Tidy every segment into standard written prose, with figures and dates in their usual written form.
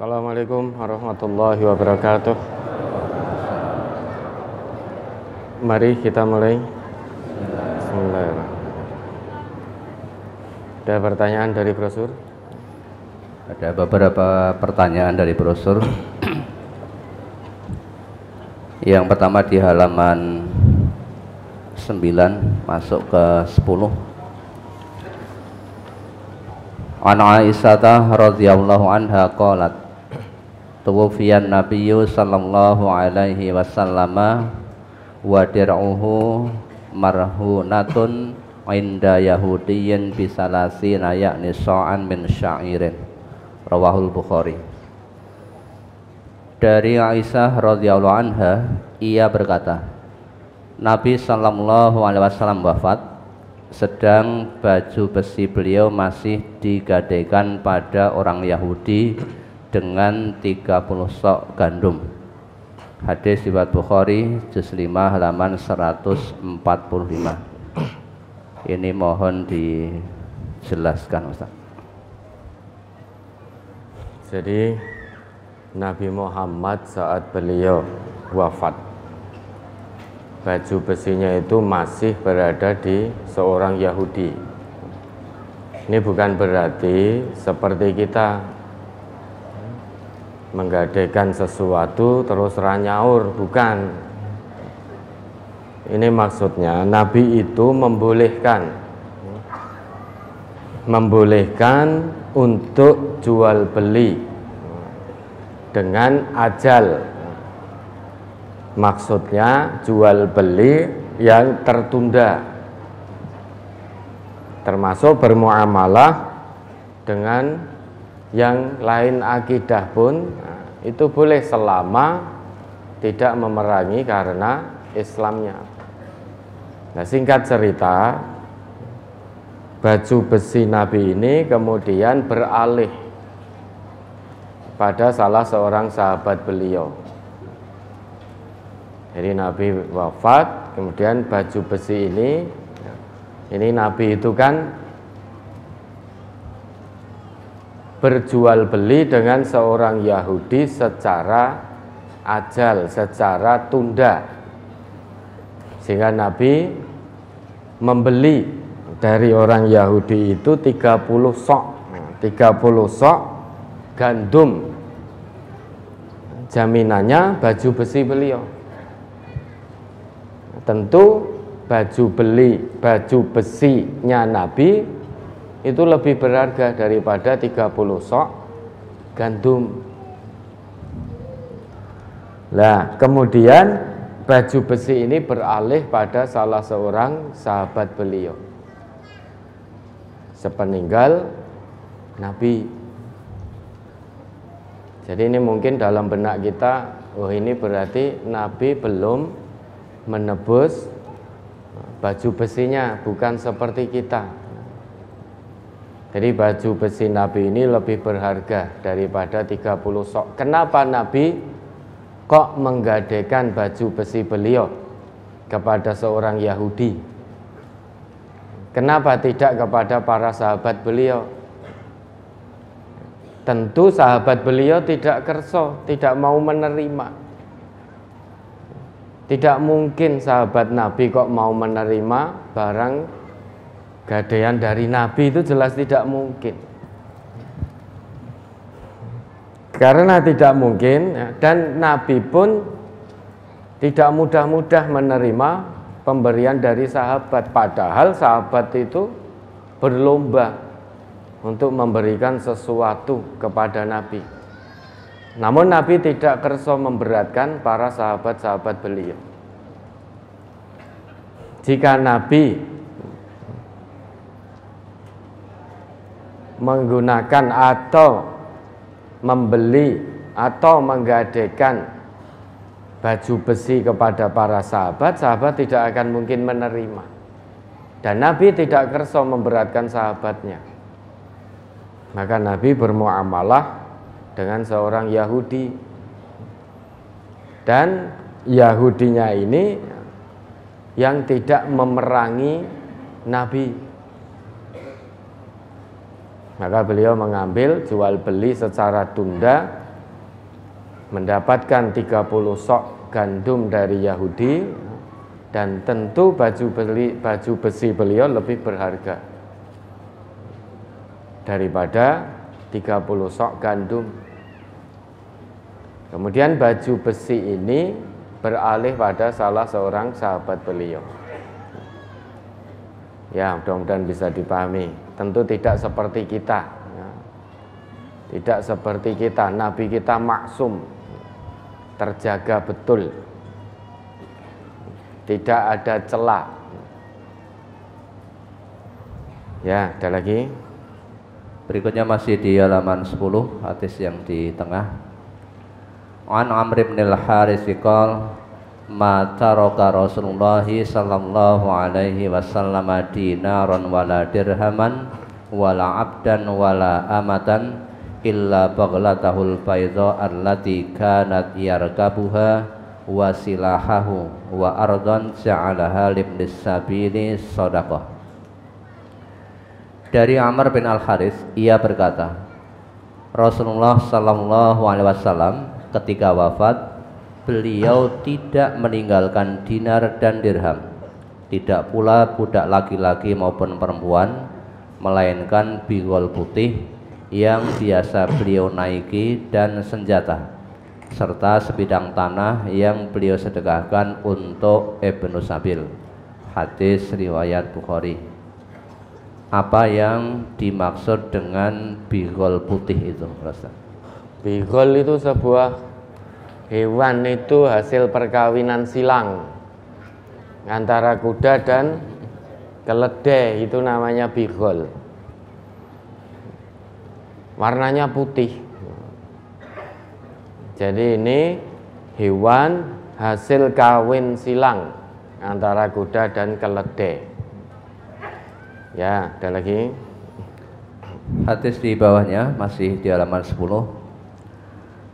Assalamualaikum warahmatullahi wabarakatuh. Mari kita mulai. Bismillahirrahmanirrahim. Ada pertanyaan dari brosur? Ada beberapa pertanyaan dari brosur. Yang pertama di halaman 9 masuk ke 10. An Aisyah radhiyallahu anha qalat tuwfiyan nabiyyu sallallahu alaihi wasallam wa dir'uhu marhunatun inda yahudiyyin bisalasina yakni sa'an min sya'irin. Rawahul Bukhari. Dari Aisyah radhiyallahu anha, ia berkata, Nabi sallallahu alaihi wasallam wafat sedang baju besi beliau masih digadaikan pada orang Yahudi dengan 30 sok gandum. Hadis riwayat Bukhari juz 5 halaman 145. Ini mohon dijelaskan, Ustaz. Jadi Nabi Muhammad saat beliau wafat, baju besinya itu masih berada di seorang Yahudi. Ini bukan berarti seperti kita menggadaikan sesuatu terus ranyaur, bukan. Ini maksudnya Nabi itu membolehkan untuk jual beli dengan ajal. Maksudnya jual beli yang tertunda, termasuk bermuamalah dengan yang lain akidah pun itu boleh selama tidak memerangi karena Islamnya. Nah, singkat cerita, baju besi Nabi ini kemudian beralih pada salah seorang sahabat beliau. Jadi Nabi wafat, kemudian baju besi ini Nabi itu kan berjual beli dengan seorang Yahudi secara ajal, secara tunda. Sehingga Nabi membeli dari orang Yahudi itu 30 sok gandum. Jaminannya baju besi beliau. Tentu baju besinya Nabi itu lebih berharga daripada 30 sok gandum. Nah, kemudian baju besi ini beralih pada salah seorang sahabat beliau sepeninggal Nabi. Jadi ini mungkin dalam benak kita, oh ini berarti Nabi belum menebus baju besinya, bukan seperti kita. Jadi baju besi Nabi ini lebih berharga daripada 30 sok. Kenapa Nabi kok menggadaikan baju besi beliau kepada seorang Yahudi? Kenapa tidak kepada para sahabat beliau? Tentu sahabat beliau tidak kerso, tidak mau menerima. Tidak mungkin sahabat Nabi kok mau menerima barang gadaian dari Nabi, itu jelas tidak mungkin. Karena tidak mungkin, dan Nabi pun tidak mudah-mudah menerima pemberian dari sahabat. Padahal sahabat itu berlomba untuk memberikan sesuatu kepada Nabi. Namun Nabi tidak kerso memberatkan para sahabat-sahabat beliau. Jika Nabi menggunakan atau membeli atau menggadaikan baju besi kepada para sahabat, sahabat tidak akan mungkin menerima. Dan Nabi tidak kerso memberatkan sahabatnya. Maka Nabi bermuamalah dengan seorang Yahudi, dan Yahudinya ini yang tidak memerangi Nabi. Maka beliau mengambil jual beli secara tunda mendapatkan 30 sok gandum dari Yahudi, dan tentu baju besi beliau lebih berharga daripada 30 sok gandum. Kemudian baju besi ini beralih pada salah seorang sahabat beliau. Ya, mudah-mudahan bisa dipahami. Tentu tidak seperti kita, ya. Tidak seperti kita. Nabi kita maksum, terjaga betul, tidak ada celah. Ya, ada lagi. Berikutnya masih di halaman 10, hadis yang di tengah. An Amr bin al-Harits qala ma taraka Rasulullah sallallahu alaihi wasallam dinaran wala dirhaman wala abdan wala amatan illa baglatahul bayda allati kanat yarkabuha wa silahahu wa ardan ja'alaha libnis sabili shadaqah. Dari Amr bin al-Harits, ia berkata, Rasulullah sallallahu alaihi wasallam ketika wafat, beliau tidak meninggalkan dinar dan dirham, tidak pula budak laki-laki maupun perempuan, melainkan bigol putih yang biasa beliau naiki dan senjata, serta sebidang tanah yang beliau sedekahkan untuk Ibnu Sabil. Hadis riwayat Bukhari. Apa yang dimaksud dengan bigol putih itu, Ustaz? Bigol itu sebuah hewan, itu hasil perkawinan silang antara kuda dan keledai, itu namanya bigol. Warnanya putih. Jadi ini hewan hasil kawin silang antara kuda dan keledai. Ya, ada lagi. Hadis di bawahnya masih di halaman 10.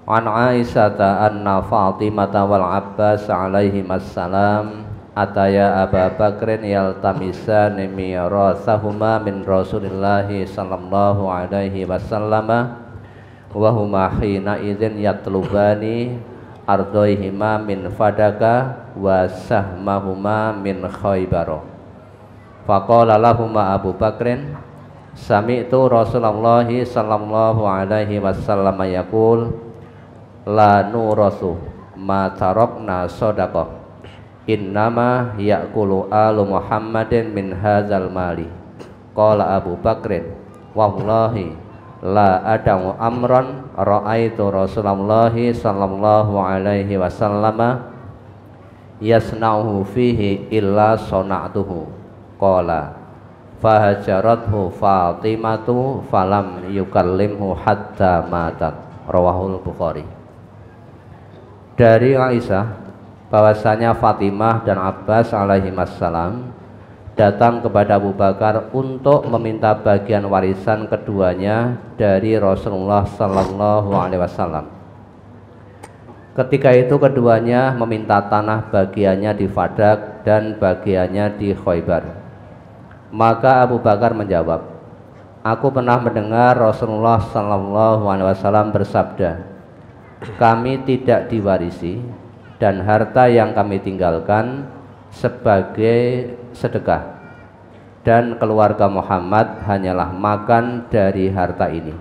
An Aisyata anna Fatimata wal Abbas alaihi assalam ataya Abu Bakrin yaltamisani mirasahuma min Rasulillahi sallallahu alaihi wasallam wa huma hina idzin yatlubani ardoihima min fadaka wa sahmahuma min Khaybar. Faqala lahuma Abu Bakrin sami'tu Rasulullah sallallahu alaihi wasallam yaqul la nurasu ma tarakna shadaqah innama ya'kulu alu Muhammadin min hadzal mali. Qala Abu Bakrin wallahi la ad'u amran ra'aitu Rasulullah sallallahu alaihi wasallam yasna'uhu fihi illa sana'tuhu. Qala fahajarathu Fatimatu falam yukallimhu hatta matat. Rawahul Bukhari. Dari Aisyah bahwasanya Fatimah dan Abbas alaihi wassalam datang kepada Abu Bakar untuk meminta bagian warisan keduanya dari Rasulullah sallallahu alaihi wasallam. Ketika itu keduanya meminta tanah bagiannya di Fadak dan bagiannya di Khaybar. Maka Abu Bakar menjawab, aku pernah mendengar Rasulullah sallallahu alaihi wasallam bersabda, kami tidak diwarisi dan harta yang kami tinggalkan sebagai sedekah, dan keluarga Muhammad hanyalah makan dari harta ini.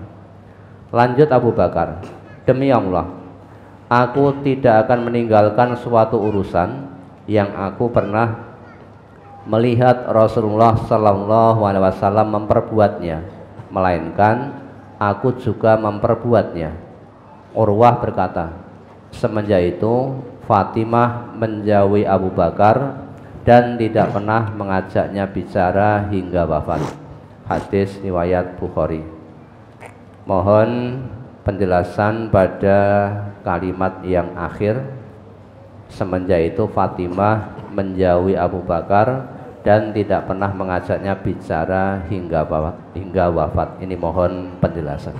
Lanjut Abu Bakar, demi Allah, aku tidak akan meninggalkan suatu urusan yang aku pernah melihat Rasulullah sallallahu alaihi wasallam memperbuatnya, melainkan aku juga memperbuatnya. Urwah berkata, semenjak itu Fatimah menjauhi Abu Bakar dan tidak pernah mengajaknya bicara hingga wafat. Hadis riwayat Bukhari. Mohon penjelasan pada kalimat yang akhir, semenjak itu Fatimah menjauhi Abu Bakar dan tidak pernah mengajaknya bicara hingga wafat. Ini mohon penjelasan.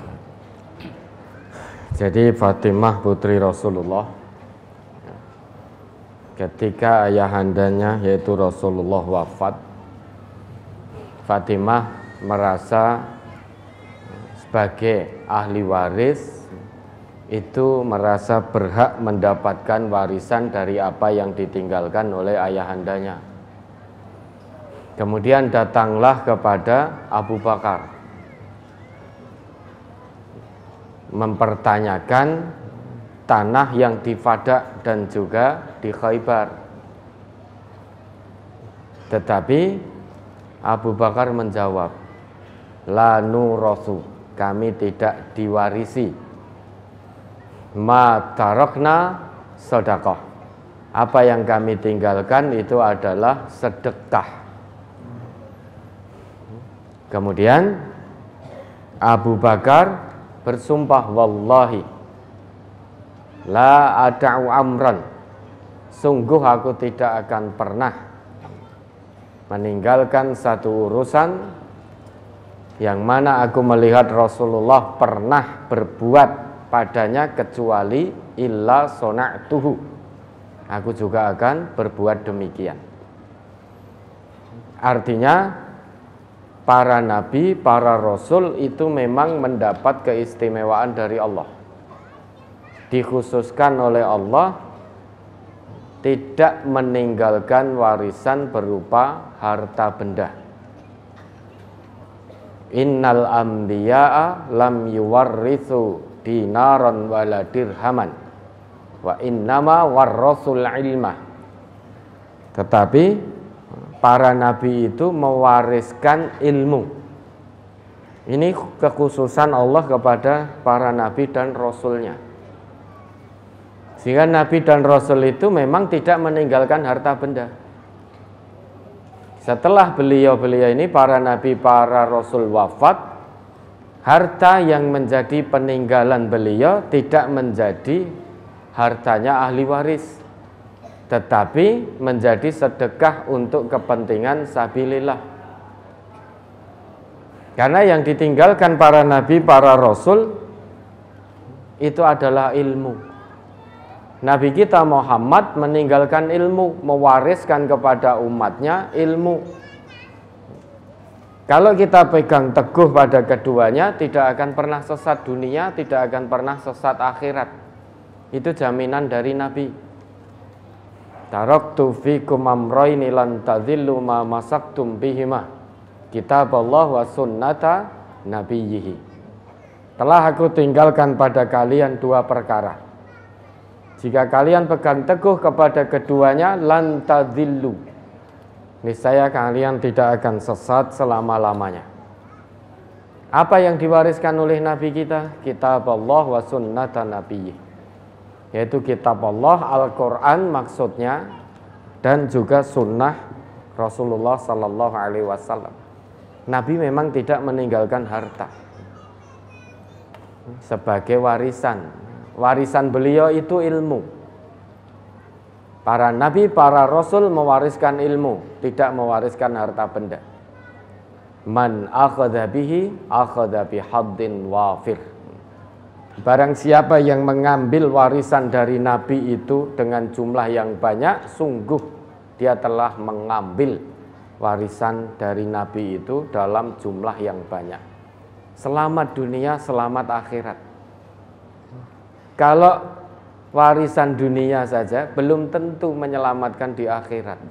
Jadi Fatimah putri Rasulullah, ketika ayahandanya yaitu Rasulullah wafat, Fatimah merasa sebagai ahli waris itu merasa berhak mendapatkan warisan dari apa yang ditinggalkan oleh ayahandanya. Kemudian datanglah kepada Abu Bakar mempertanyakan tanah yang di Fadak dan juga di Khaybar. Tetapi Abu Bakar menjawab, la nurasu, kami tidak diwarisi. Ma tarakna sedekah, apa yang kami tinggalkan itu adalah sedekah. Kemudian Abu Bakar bersumpah, wallahi la ada'u amran, sungguh aku tidak akan pernah meninggalkan satu urusan yang mana aku melihat Rasulullah pernah berbuat padanya kecuali illa sona'tuhu, aku juga akan berbuat demikian. Artinya para nabi, para rasul itu memang mendapat keistimewaan dari Allah, dikhususkan oleh Allah tidak meninggalkan warisan berupa harta benda. Innal anbiya'a lam yuwarrithu dinaron wala dirhaman wa innama warrasul ilmah. Tetapi para nabi itu mewariskan ilmu. Ini kekhususan Allah kepada para nabi dan rasulnya. Sehingga nabi dan rasul itu memang tidak meninggalkan harta benda. Setelah beliau-beliau ini, para nabi, para rasul wafat, harta yang menjadi peninggalan beliau tidak menjadi hartanya ahli waris, tetapi menjadi sedekah untuk kepentingan sabilillah. Karena yang ditinggalkan para nabi, para rasul itu adalah ilmu. Nabi kita Muhammad meninggalkan ilmu, mewariskan kepada umatnya ilmu. Kalau kita pegang teguh pada keduanya, tidak akan pernah sesat dunia, tidak akan pernah sesat akhirat. Itu jaminan dari Nabi. Taraktu fikum amrayni lan tadhillu ma masaktum bihima, kitaballah wa sunnata nabiyyihi. Telah aku tinggalkan pada kalian dua perkara. Jika kalian pegang teguh kepada keduanya, lan tadhillu, niscaya kalian tidak akan sesat selama-lamanya. Apa yang diwariskan oleh Nabi kita? Kitab Allah wa sunnata nabiyyi, yaitu kitab Allah, Al-Quran maksudnya, dan juga sunnah Rasulullah Sallallahu Alaihi Wasallam. Nabi memang tidak meninggalkan harta sebagai warisan. Warisan beliau itu ilmu. Para nabi, para rasul mewariskan ilmu, tidak mewariskan harta benda. Man akhadha bihi akhadha bihaddin wafir. Barang siapa yang mengambil warisan dari nabi itu dengan jumlah yang banyak, sungguh dia telah mengambil warisan dari nabi itu dalam jumlah yang banyak. Selamat dunia, selamat akhirat. Kalau warisan dunia saja belum tentu menyelamatkan di akhirat.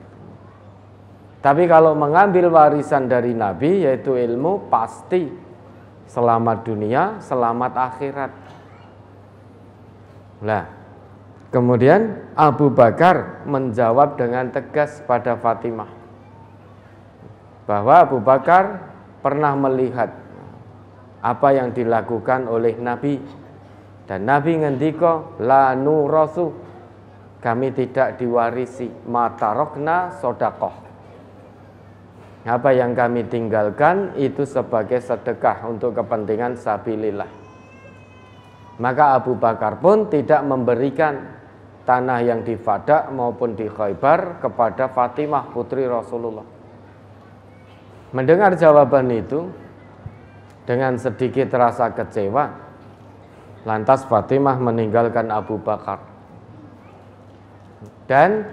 Tapi kalau mengambil warisan dari Nabi, yaitu ilmu, pasti selamat dunia, selamat akhirat. Nah, kemudian Abu Bakar menjawab dengan tegas pada Fatimah bahwa Abu Bakar pernah melihat apa yang dilakukan oleh Nabi. Dan Nabi ngendika, la nurasu, kami tidak diwarisi, matarokna sodakoh, apa yang kami tinggalkan itu sebagai sedekah untuk kepentingan sabilillah. Maka Abu Bakar pun tidak memberikan tanah yang di Fadak maupun di Khaybar kepada Fatimah putri Rasulullah. Mendengar jawaban itu, dengan sedikit rasa kecewa, lantas Fatimah meninggalkan Abu Bakar. Dan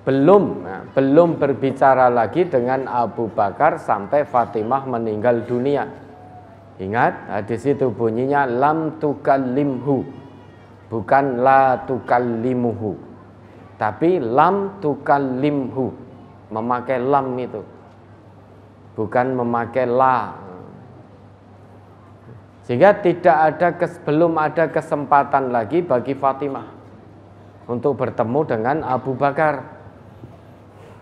belum berbicara lagi dengan Abu Bakar sampai Fatimah meninggal dunia. Ingat, hadis itu bunyinya lam tukallimhu, bukan la tukallimuhu, tapi lam tukallimhu, memakai lam itu, bukan memakai la. Sehingga tidak ada belum ada kesempatan lagi bagi Fatimah untuk bertemu dengan Abu Bakar.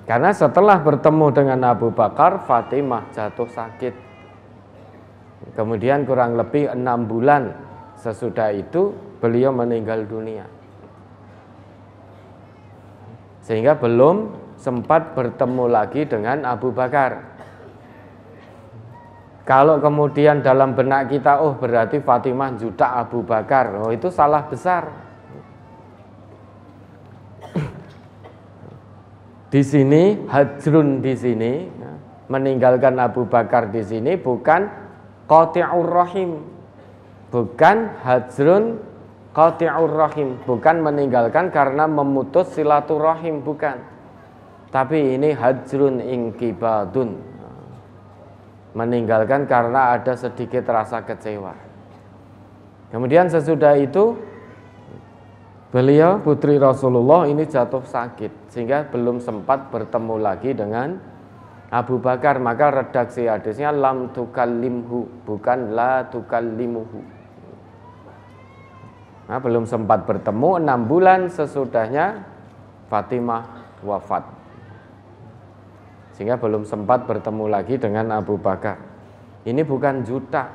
Karena setelah bertemu dengan Abu Bakar, Fatimah jatuh sakit. Kemudian kurang lebih 6 bulan sesudah itu beliau meninggal dunia. Sehingga belum sempat bertemu lagi dengan Abu Bakar. Kalau kemudian dalam benak kita, oh berarti Fatimah judak Abu Bakar, oh itu salah besar. Di sini hajrun, di sini meninggalkan Abu Bakar di sini bukan qati'ur rahim, bukan hajrun qati'ur rahim, bukan meninggalkan karena memutus silaturahim, bukan. Tapi ini hajrun inqibadun, meninggalkan karena ada sedikit rasa kecewa. Kemudian sesudah itu beliau, putri Rasulullah ini jatuh sakit, sehingga belum sempat bertemu lagi dengan Abu Bakar. Maka redaksi hadisnya lam tukallimhu, bukan la tukallimuhu. Nah, belum sempat bertemu, 6 bulan sesudahnya Fatimah wafat, sehingga belum sempat bertemu lagi dengan Abu Bakar. Ini bukan juta,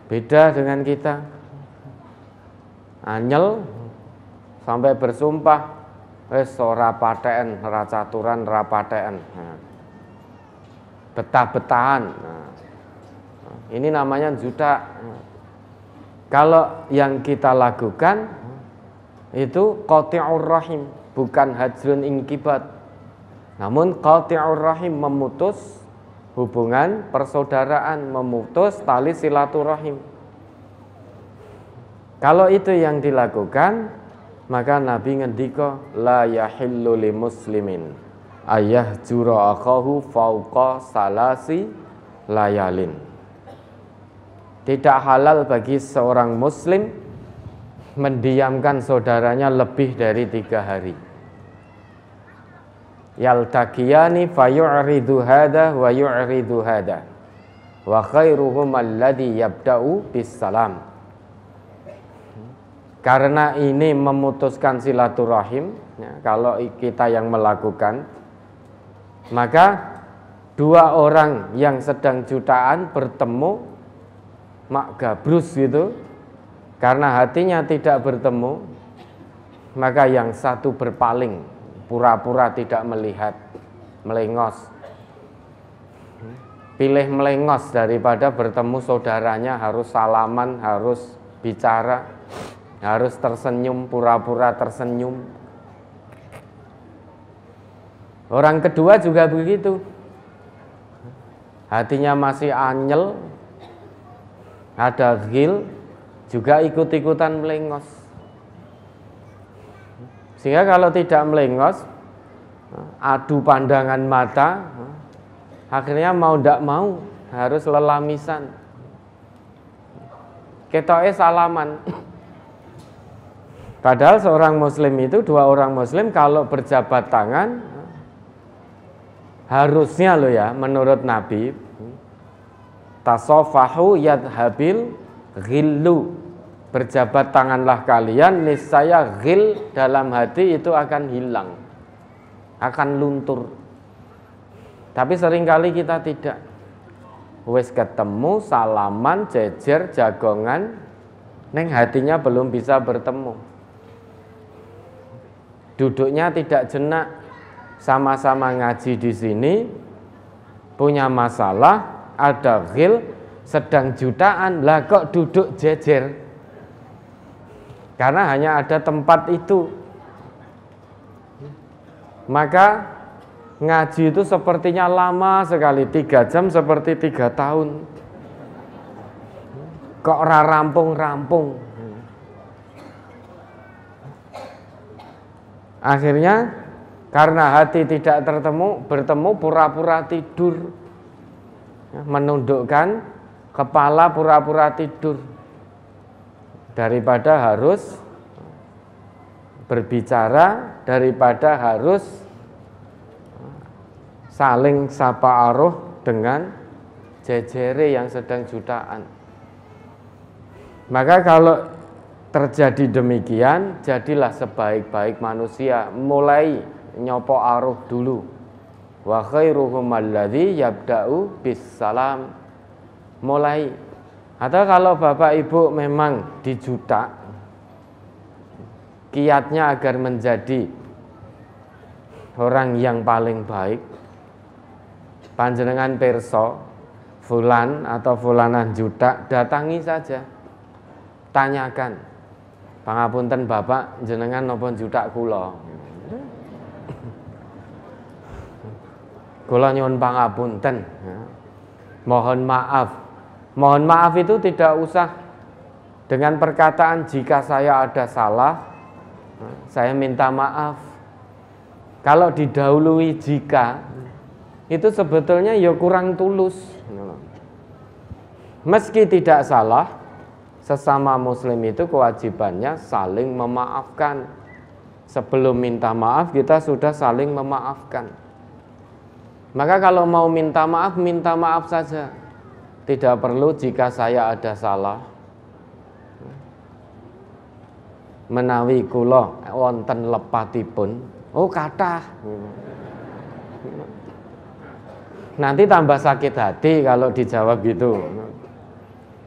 beda dengan kita. Anyel sampai bersumpah wis ora paten, ora caturan, ora paten. Betah-betahan. Ini namanya juta. Kalau yang kita lakukan itu qati'ur rahim, bukan hajrun inqibat. Namun qati'ur rahim, memutus hubungan persaudaraan, memutus tali silaturahim. Kalau itu yang dilakukan, maka Nabi ngendika la yahillu li muslimin ayah jura akahu fauqa salasi layalin. Tidak halal bagi seorang muslim mendiamkan saudaranya lebih dari 3 hari. Yaltaqiyani fayu'ridu hada wa yu'ridu hada wa khairuhum alladhi yabda'u bis salam. Karena ini memutuskan silaturahim, ya, kalau kita yang melakukan, maka 2 orang yang sedang jutaan bertemu, mak gabrus gitu, karena hatinya tidak bertemu, maka yang satu berpaling, pura-pura tidak melihat, melengos. Pilih melengos daripada bertemu saudaranya, harus salaman, harus bicara, harus tersenyum, pura-pura tersenyum. Orang kedua juga begitu, hatinya masih anyel, ada ghil, juga ikut-ikutan melengos. Sehingga kalau tidak melengos, adu pandangan mata, akhirnya mau tidak mau harus lelamisan. Ketoke salaman. Padahal seorang muslim itu, 2 orang muslim kalau berjabat tangan, harusnya loh ya, menurut Nabi, tasofahu yadhabil ghillu, berjabat tanganlah kalian, niscaya ghil dalam hati itu akan hilang, akan luntur. Tapi seringkali kita tidak. Wes ketemu, salaman, jejer, jagongan, neng hatinya belum bisa bertemu. Duduknya tidak jenak, sama-sama ngaji di sini, punya masalah, ada ghil, sedang jutaan, lah kok duduk jejer? Karena hanya ada tempat itu. Maka ngaji itu sepertinya lama sekali, 3 jam seperti 3 tahun. Kok ora rampung-rampung. Akhirnya karena hati tidak bertemu, pura-pura tidur. menundukkan kepala pura-pura tidur daripada harus berbicara, daripada harus saling sapa aruh dengan jejere yang sedang jutaan. Maka kalau terjadi demikian, jadilah sebaik-baik manusia, mulai nyopo aruh dulu. Wa khairuhum alladzi yabda'u bis salam. Mulai. Atau kalau bapak ibu memang dijuta, kiatnya agar menjadi orang yang paling baik, panjenengan pirsa fulan atau fulanah juta, datangi saja, tanyakan, pangapunten bapak jenengan napa juta kula, kula nyuwun pangapunten, mohon maaf. Mohon maaf itu tidak usah dengan perkataan jika saya ada salah, saya minta maaf. Kalau didahului jika, itu sebetulnya ya kurang tulus. Meski tidak salah, sesama muslim itu kewajibannya saling memaafkan. Sebelum minta maaf, kita sudah saling memaafkan. Maka kalau mau minta maaf saja. Tidak perlu jika saya ada salah. Menawi kula wonten lepatipun, oh kathah. Nanti tambah sakit hati kalau dijawab gitu.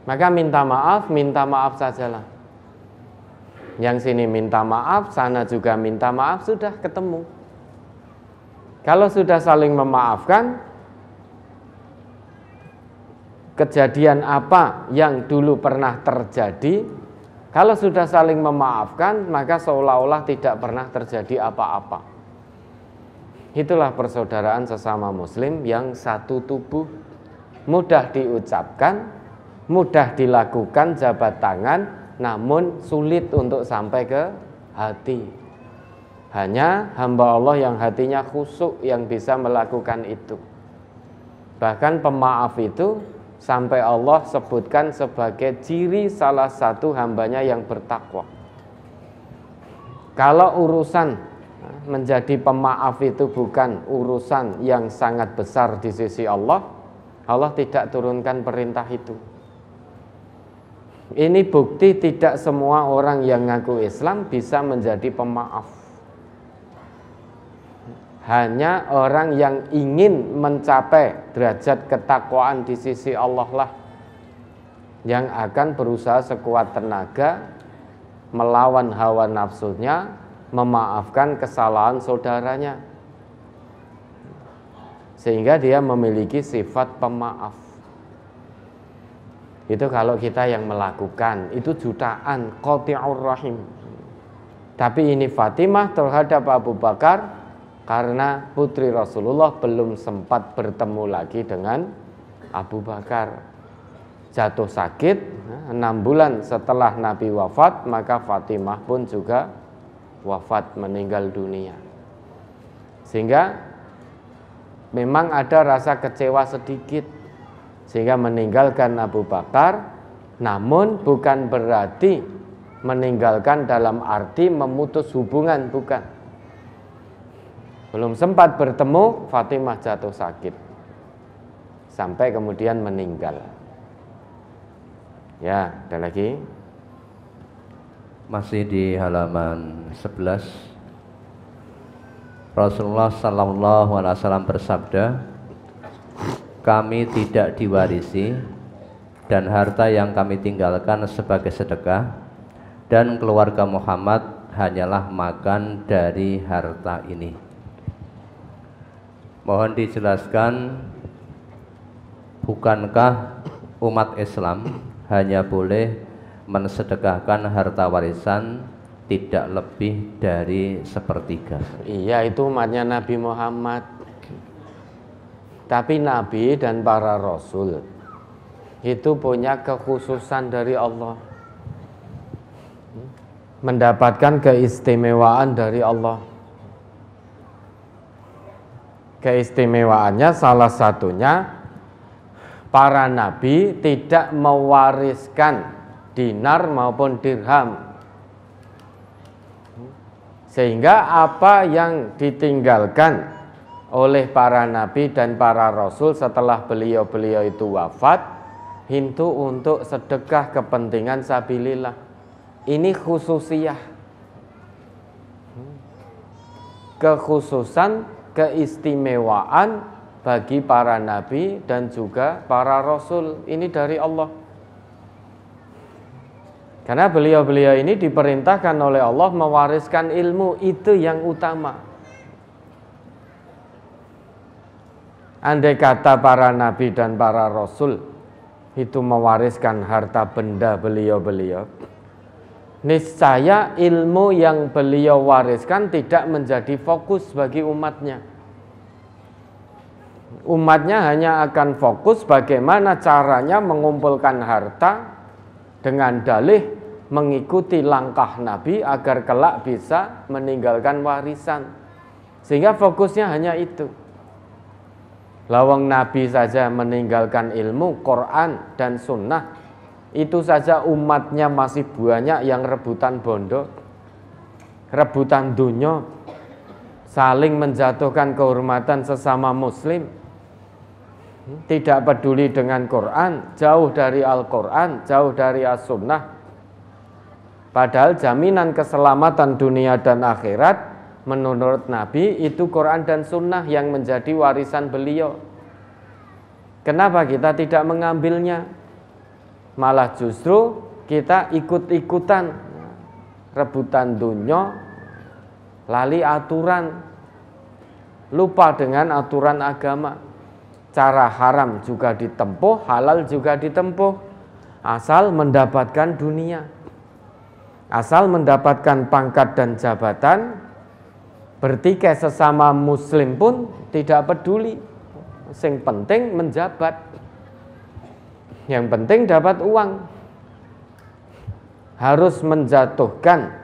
Maka minta maaf sajalah. Yang sini minta maaf, sana juga minta maaf, sudah ketemu. Kalau sudah saling memaafkan, kejadian apa yang dulu pernah terjadi, kalau sudah saling memaafkan, maka seolah-olah tidak pernah terjadi apa-apa. Itulah persaudaraan sesama muslim yang satu tubuh, mudah diucapkan, mudah dilakukan jabat tangan, namun sulit untuk sampai ke hati. Hanya hamba Allah yang hatinya khusyuk yang bisa melakukan itu. Bahkan pemaaf itu sampai Allah sebutkan sebagai ciri salah satu hambanya yang bertakwa. Kalau urusan menjadi pemaaf itu bukan urusan yang sangat besar di sisi Allah, Allah tidak turunkan perintah itu. Ini bukti tidak semua orang yang ngaku Islam bisa menjadi pemaaf. Hanya orang yang ingin mencapai derajat ketakwaan di sisi Allah lah yang akan berusaha sekuat tenaga melawan hawa nafsunya, memaafkan kesalahan saudaranya, sehingga dia memiliki sifat pemaaf. Itu kalau kita yang melakukan, itu jutaan, qati'ur rahim. Tapi ini Fatimah terhadap Abu Bakar, karena putri Rasulullah belum sempat bertemu lagi dengan Abu Bakar. Jatuh sakit 6 bulan setelah Nabi wafat, maka Fatimah pun juga wafat, meninggal dunia. Sehingga memang ada rasa kecewa sedikit, sehingga meninggalkan Abu Bakar, namun bukan berarti meninggalkan dalam arti memutus hubungan, bukan. Belum sempat bertemu, Fatimah jatuh sakit sampai kemudian meninggal. Ya, ada lagi. Masih di halaman 11. Rasulullah sallallahu alaihi wasallam bersabda, kami tidak diwarisi dan harta yang kami tinggalkan sebagai sedekah, dan keluarga Muhammad hanyalah makan dari harta ini. Mohon dijelaskan, bukankah umat Islam hanya boleh mensedekahkan harta warisan tidak lebih dari sepertiga? Iya, itu umatnya Nabi Muhammad. Tapi Nabi dan para Rasul itu punya kekhususan dari Allah, mendapatkan keistimewaan dari Allah. Keistimewaannya salah satunya Para nabi tidak mewariskan dinar maupun dirham. Sehingga apa yang ditinggalkan oleh para nabi dan para rasul setelah beliau-beliau itu wafat, itu untuk sedekah kepentingan sabilillah. Ini khususiyah, kekhususan, keistimewaan bagi para nabi dan juga para rasul. Ini dari Allah. Karena beliau-beliau ini diperintahkan oleh Allah mewariskan ilmu, itu yang utama. Andai kata para nabi dan para rasul itu mewariskan harta benda beliau-beliau, niscaya ilmu yang beliau wariskan tidak menjadi fokus bagi umatnya. Umatnya hanya akan fokus bagaimana caranya mengumpulkan harta dengan dalih mengikuti langkah Nabi agar kelak bisa meninggalkan warisan. Sehingga fokusnya hanya itu. Lawang Nabi saja meninggalkan ilmu, Quran dan sunnah, itu saja umatnya masih banyak yang rebutan bondo, rebutan dunya, saling menjatuhkan kehormatan sesama muslim, tidak peduli dengan Quran, jauh dari Al-Quran, jauh dari As-Sunnah. Padahal jaminan keselamatan dunia dan akhirat menurut Nabi itu Quran dan Sunnah yang menjadi warisan beliau. Kenapa kita tidak mengambilnya? Malah justru kita ikut-ikutan rebutan dunia, lali aturan, lupa dengan aturan agama. Cara haram juga ditempuh, halal juga ditempuh, asal mendapatkan dunia, asal mendapatkan pangkat dan jabatan. Bertikai sesama muslim pun tidak peduli, yang penting menjabat, yang penting dapat uang. Harus menjatuhkan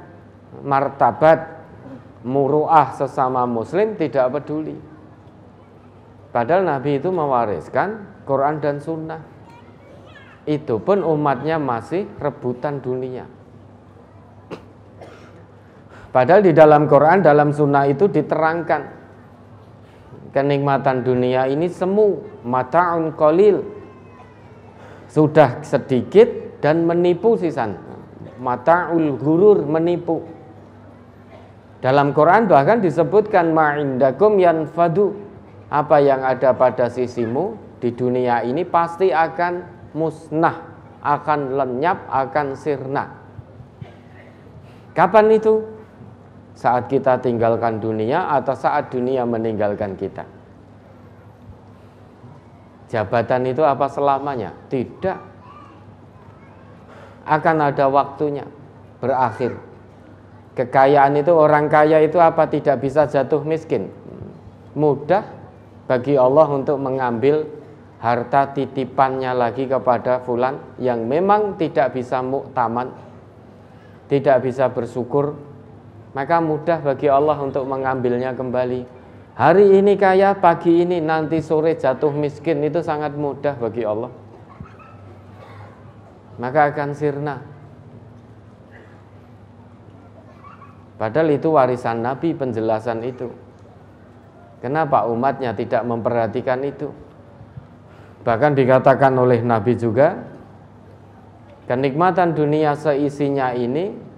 martabat muruah sesama muslim tidak peduli. Padahal Nabi itu mewariskan Quran dan Sunnah. Itu pun umatnya masih rebutan dunia. Padahal di dalam Quran, dalam Sunnah itu diterangkan kenikmatan dunia ini semu, mata'un qalil, sudah sedikit dan menipu sisan. Mata'ul ghurur, menipu. Dalam Quran bahkan disebutkan ma'indakum yanfadu, apa yang ada pada sisimu di dunia ini pasti akan musnah, akan lenyap, akan sirna. Kapan itu? Saat kita tinggalkan dunia atau saat dunia meninggalkan kita? Jabatan itu apa selamanya? Tidak. Akan ada waktunya, berakhir. Kekayaan itu, orang kaya itu apa tidak bisa jatuh miskin? Mudah bagi Allah untuk mengambil harta titipannya lagi kepada fulan yang memang tidak bisa muktaman, tidak bisa bersyukur, maka mudah bagi Allah untuk mengambilnya kembali. Hari ini kaya, pagi ini, nanti sore jatuh miskin, itu sangat mudah bagi Allah. Maka akan sirna. Padahal itu warisan Nabi, penjelasan itu. Kenapa umatnya tidak memperhatikan itu? Bahkan dikatakan oleh Nabi juga, kenikmatan dunia seisinya ini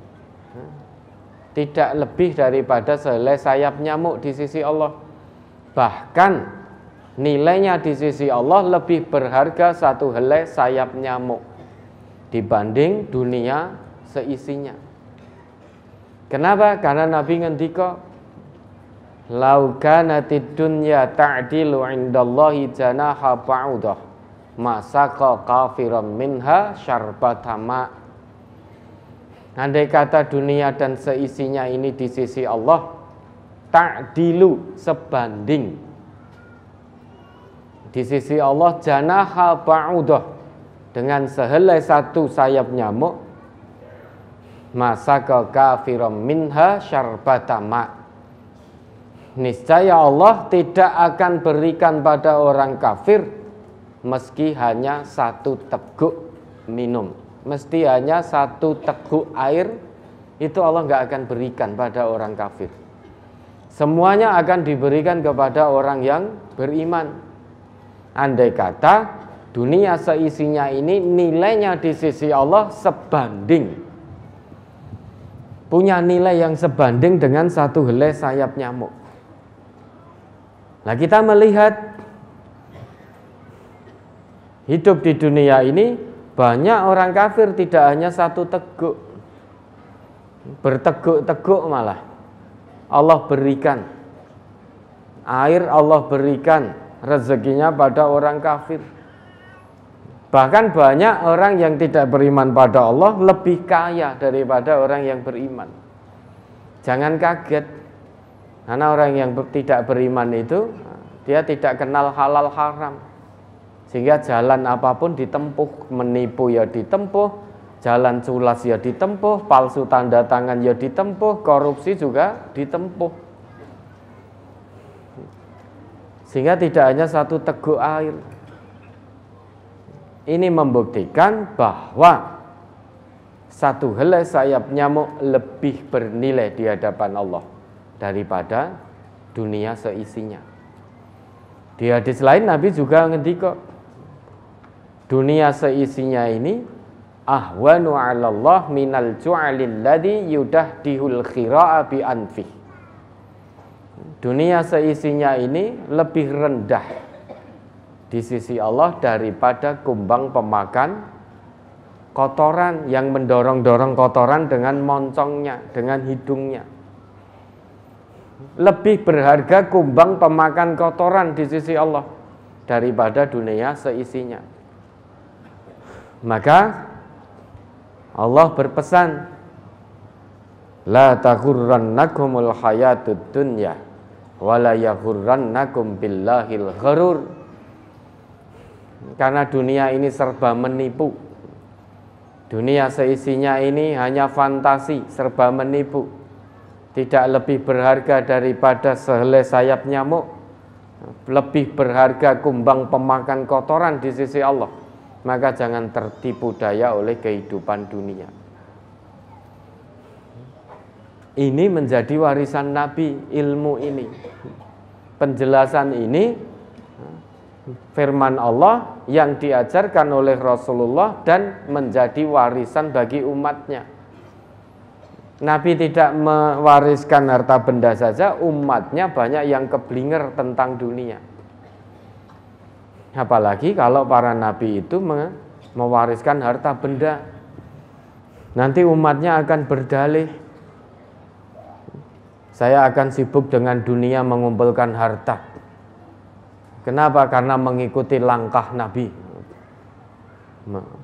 tidak lebih daripada sehelai sayap nyamuk di sisi Allah. Bahkan nilainya di sisi Allah lebih berharga satu helai sayap nyamuk dibanding dunia seisinya. Kenapa? Karena Nabi ngendika, lau kanatid dunya ta'dilu indallahi janaha ba'udah masaqa kafiran minha syarbata ma'. Andai kata dunia dan seisinya ini di sisi Allah ta'dilu, sebanding di sisi Allah janaha ba'udah, dengan sehelai satu sayap nyamuk, masaka kafiran minha syarbata ma', niscaya Allah tidak akan berikan pada orang kafir meski hanya 1 teguk minum, mesti hanya 1 teguk air, itu Allah nggak akan berikan pada orang kafir. Semuanya akan diberikan kepada orang yang beriman. Andai kata dunia seisinya ini nilainya di sisi Allah sebanding, punya nilai yang sebanding dengan 1 helai sayap nyamuk. Nah, kita melihat hidup di dunia ini banyak orang kafir tidak hanya 1 teguk, berteguk-teguk malah. Allah berikan air, Allah berikan rezekinya pada orang kafir. Bahkan banyak orang yang tidak beriman pada Allah lebih kaya daripada orang yang beriman. Jangan kaget, karena orang yang tidak beriman itu dia tidak kenal halal haram, sehingga jalan apapun ditempuh, menipu ya ditempuh, jalan culas ya ditempuh, palsu tanda tangan ya ditempuh, korupsi juga ditempuh. Sehingga tidak hanya 1 teguk air. Ini membuktikan bahwa 1 helai sayap nyamuk lebih bernilai di hadapan Allah daripada dunia seisinya. Di hadis lain Nabi juga ngendika, dunia seisinya ini ahwanu 'ala Allah minal ju'alil ladzi yudahdihul khira'a bi anfih. Dunia seisinya ini lebih rendah di sisi Allah daripada kumbang pemakan kotoran yang mendorong-dorong kotoran dengan moncongnya, dengan hidungnya. Lebih berharga kumbang pemakan kotoran di sisi Allah daripada dunia seisinya. Maka Allah berpesan, la taghurrannakumul hayatud dunya wala yaghurrannakum billahil gharur. Karena dunia ini serba menipu. Dunia seisinya ini hanya fantasi, serba menipu. Tidak lebih berharga daripada sehelai sayap nyamuk, lebih berharga kumbang pemakan kotoran di sisi Allah. Maka jangan tertipu daya oleh kehidupan dunia. Ini menjadi warisan Nabi, ilmu ini, penjelasan ini, firman Allah yang diajarkan oleh Rasulullah dan menjadi warisan bagi umatnya. Nabi tidak mewariskan harta benda saja, umatnya banyak yang keblinger tentang dunia. Apalagi kalau para nabi itu mewariskan harta benda, nanti umatnya akan berdalih, saya akan sibuk dengan dunia mengumpulkan harta. Kenapa? Karena mengikuti langkah Nabi.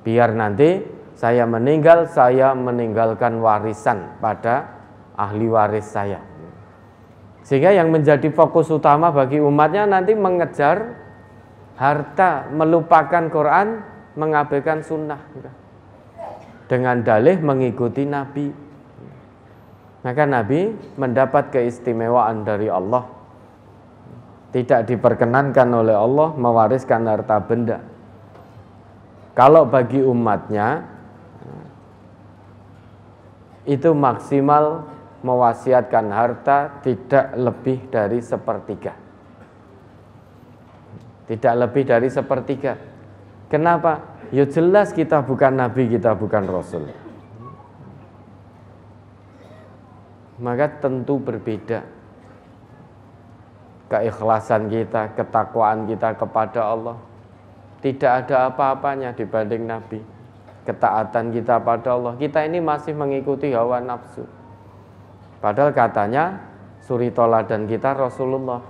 Biar nanti saya meninggal, saya meninggalkan warisan pada ahli waris saya. Sehingga yang menjadi fokus utama bagi umatnya nanti mengejar harta, melupakan Quran, mengabaikan sunnah, dengan dalih mengikuti Nabi. Maka Nabi mendapat keistimewaan dari Allah. Tidak diperkenankan oleh Allah mewariskan harta benda. Kalau bagi umatnya itu maksimal mewasiatkan harta tidak lebih dari 1/3. Tidak lebih dari 1/3. Kenapa? Ya jelas kita bukan nabi, kita bukan rasul. Maka tentu berbeda keikhlasan kita, ketakwaan kita kepada Allah. Tidak ada apa-apanya dibanding Nabi. Ketaatan kita pada Allah, kita ini masih mengikuti hawa nafsu. Padahal katanya suri toladan kita Rasulullah.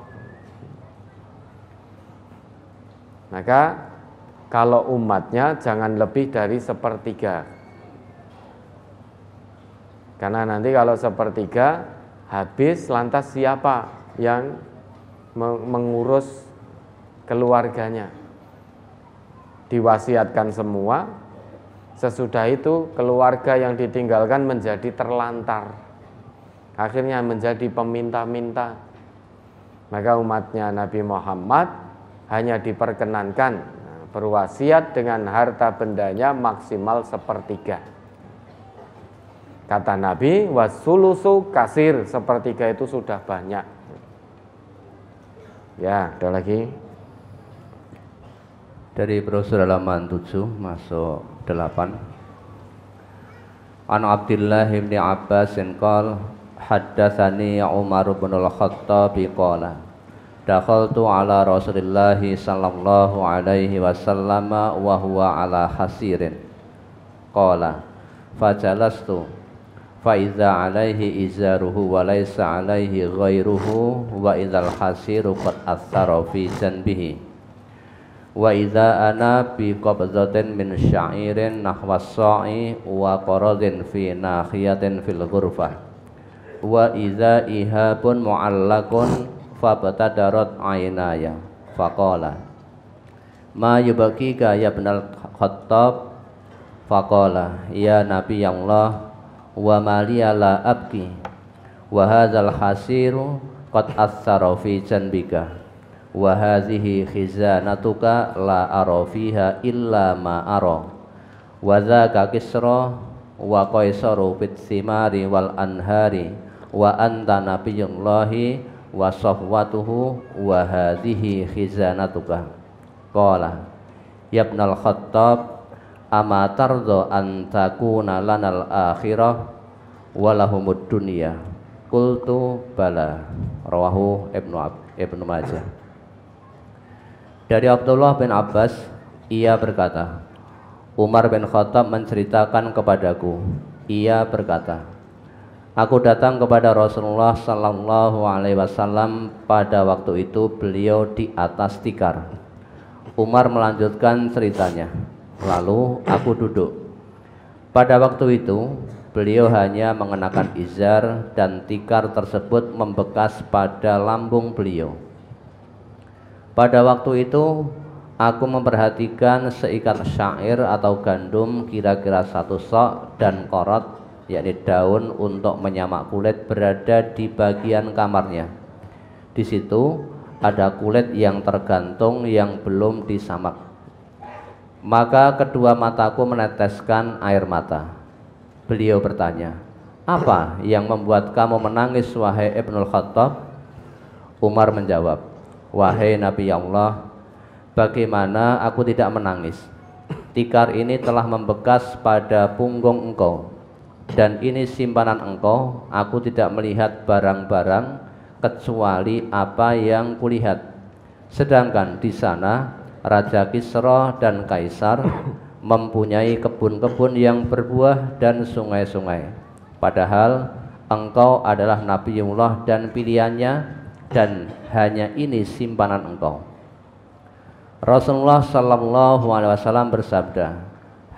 Maka kalau umatnya jangan lebih dari 1/3. Karena nanti kalau 1/3 habis, lantas siapa yang mengurus keluarganya? Diwasiatkan semua. Sesudah itu keluarga yang ditinggalkan menjadi terlantar, akhirnya menjadi peminta-minta. Maka umatnya Nabi Muhammad hanya diperkenankan berwasiat dengan harta bendanya maksimal sepertiga. Kata Nabi, wasulusu kasir, sepertiga itu sudah banyak. Ya, ada lagi. Dari brosur halaman 7 masuk 8. An Abdullah bin Abbas qala haddatsani Umar bin Al-Khattab qala dakhaltu ala Rasulillah sallallahu alaihi wasallam wa huwa ala hasirin qala fajalastu fa iza alaihi izaruhu wa laysa alaihi ghairuhu wa idzal hasiru qad athara fi janbihi wa idza ana bi qabdatin min sya'irin nahwa sa'i wa qaradin fi nahiyatin fil ghurfah wa idza ihabun mu'allaqun fabtadarat aynaya faqala ma yubqika ya ibnal Khattab faqala ya nabi Allah wa maliya la abki wa hadzal hasiru qad athara fi janbika wa hadhihi khizanatuka la ara fiha illa ma ara wa dzaka Kisra wa Qaisaru fit simari wal anhari wa anta nabiyullahi wa safwatuhu wa hadhihi khizanatuka qala ya ibnal Khattab ama tardo an takuna lanal akhirah wa lahumud dunya qultu bala rawahu Ibnu Majah. Dari Abdullah bin Abbas, ia berkata, Umar bin Khattab menceritakan kepadaku, ia berkata, aku datang kepada Rasulullah sallallahu alaihi wasallam pada waktu itu beliau di atas tikar. Umar melanjutkan ceritanya, lalu aku duduk. Pada waktu itu beliau hanya mengenakan izar dan tikar tersebut membekas pada lambung beliau. Pada waktu itu aku memperhatikan seikat syair atau gandum kira-kira 1 sok dan korot, yakni daun untuk menyamak kulit, berada di bagian kamarnya. Di situ ada kulit yang tergantung yang belum disamak. Maka kedua mataku meneteskan air mata. Beliau bertanya, apa yang membuat kamu menangis wahai Ibnul Khattab? Umar menjawab, wahai Nabi Allah, bagaimana aku tidak menangis? Tikar ini telah membekas pada punggung engkau, dan ini simpanan engkau. Aku tidak melihat barang-barang kecuali apa yang kulihat. Sedangkan di sana Raja Kisra dan Kaisar mempunyai kebun-kebun yang berbuah dan sungai-sungai. Padahal engkau adalah Nabiullah dan pilihannya, dan hanya ini simpanan engkau. Rasulullah sallallahu alaihi wasallam bersabda,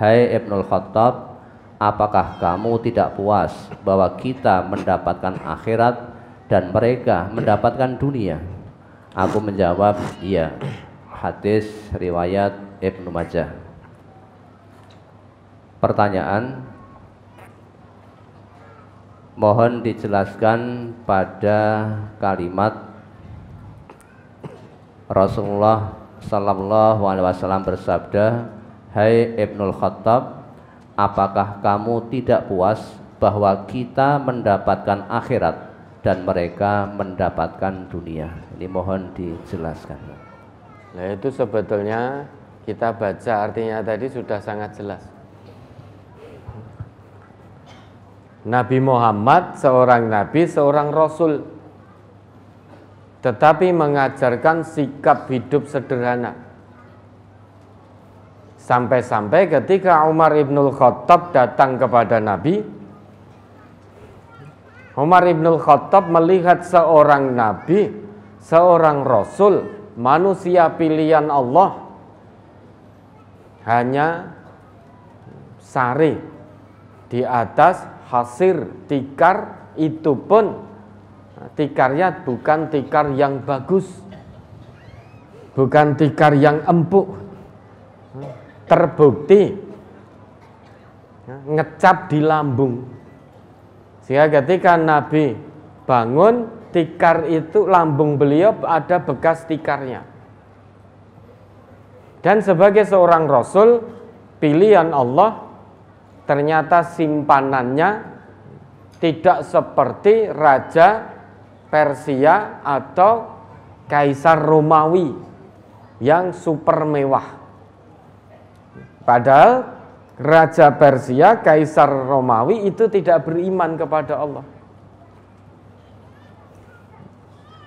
hai Ibnul Khattab, apakah kamu tidak puas bahwa kita mendapatkan akhirat dan mereka mendapatkan dunia? Aku menjawab, iya. Hadis riwayat Ibnu Majah. Pertanyaan, mohon dijelaskan pada kalimat Rasulullah sallallahu alaihi wasallam bersabda, hai Ibnul Khattab, apakah kamu tidak puas bahwa kita mendapatkan akhirat dan mereka mendapatkan dunia? Ini mohon dijelaskan. Nah, itu sebetulnya kita baca artinya tadi sudah sangat jelas. Nabi Muhammad seorang nabi, seorang rasul, tetapi mengajarkan sikap hidup sederhana. Sampai-sampai ketika Umar ibnul Khattab datang kepada Nabi, Umar ibnul Khattab melihat seorang nabi, seorang rasul, manusia pilihan Allah, hanya sari di atas hasir tikar, itu pun tikarnya bukan tikar yang bagus, bukan tikar yang empuk, terbukti ngecap di lambung, sehingga ketika Nabi bangun, tikar itu lambung beliau ada bekas tikarnya. Dan sebagai seorang rasul pilihan Allah, ternyata simpanannya tidak seperti raja Persia atau kaisar Romawi yang super mewah. Padahal raja Persia, kaisar Romawi itu tidak beriman kepada Allah.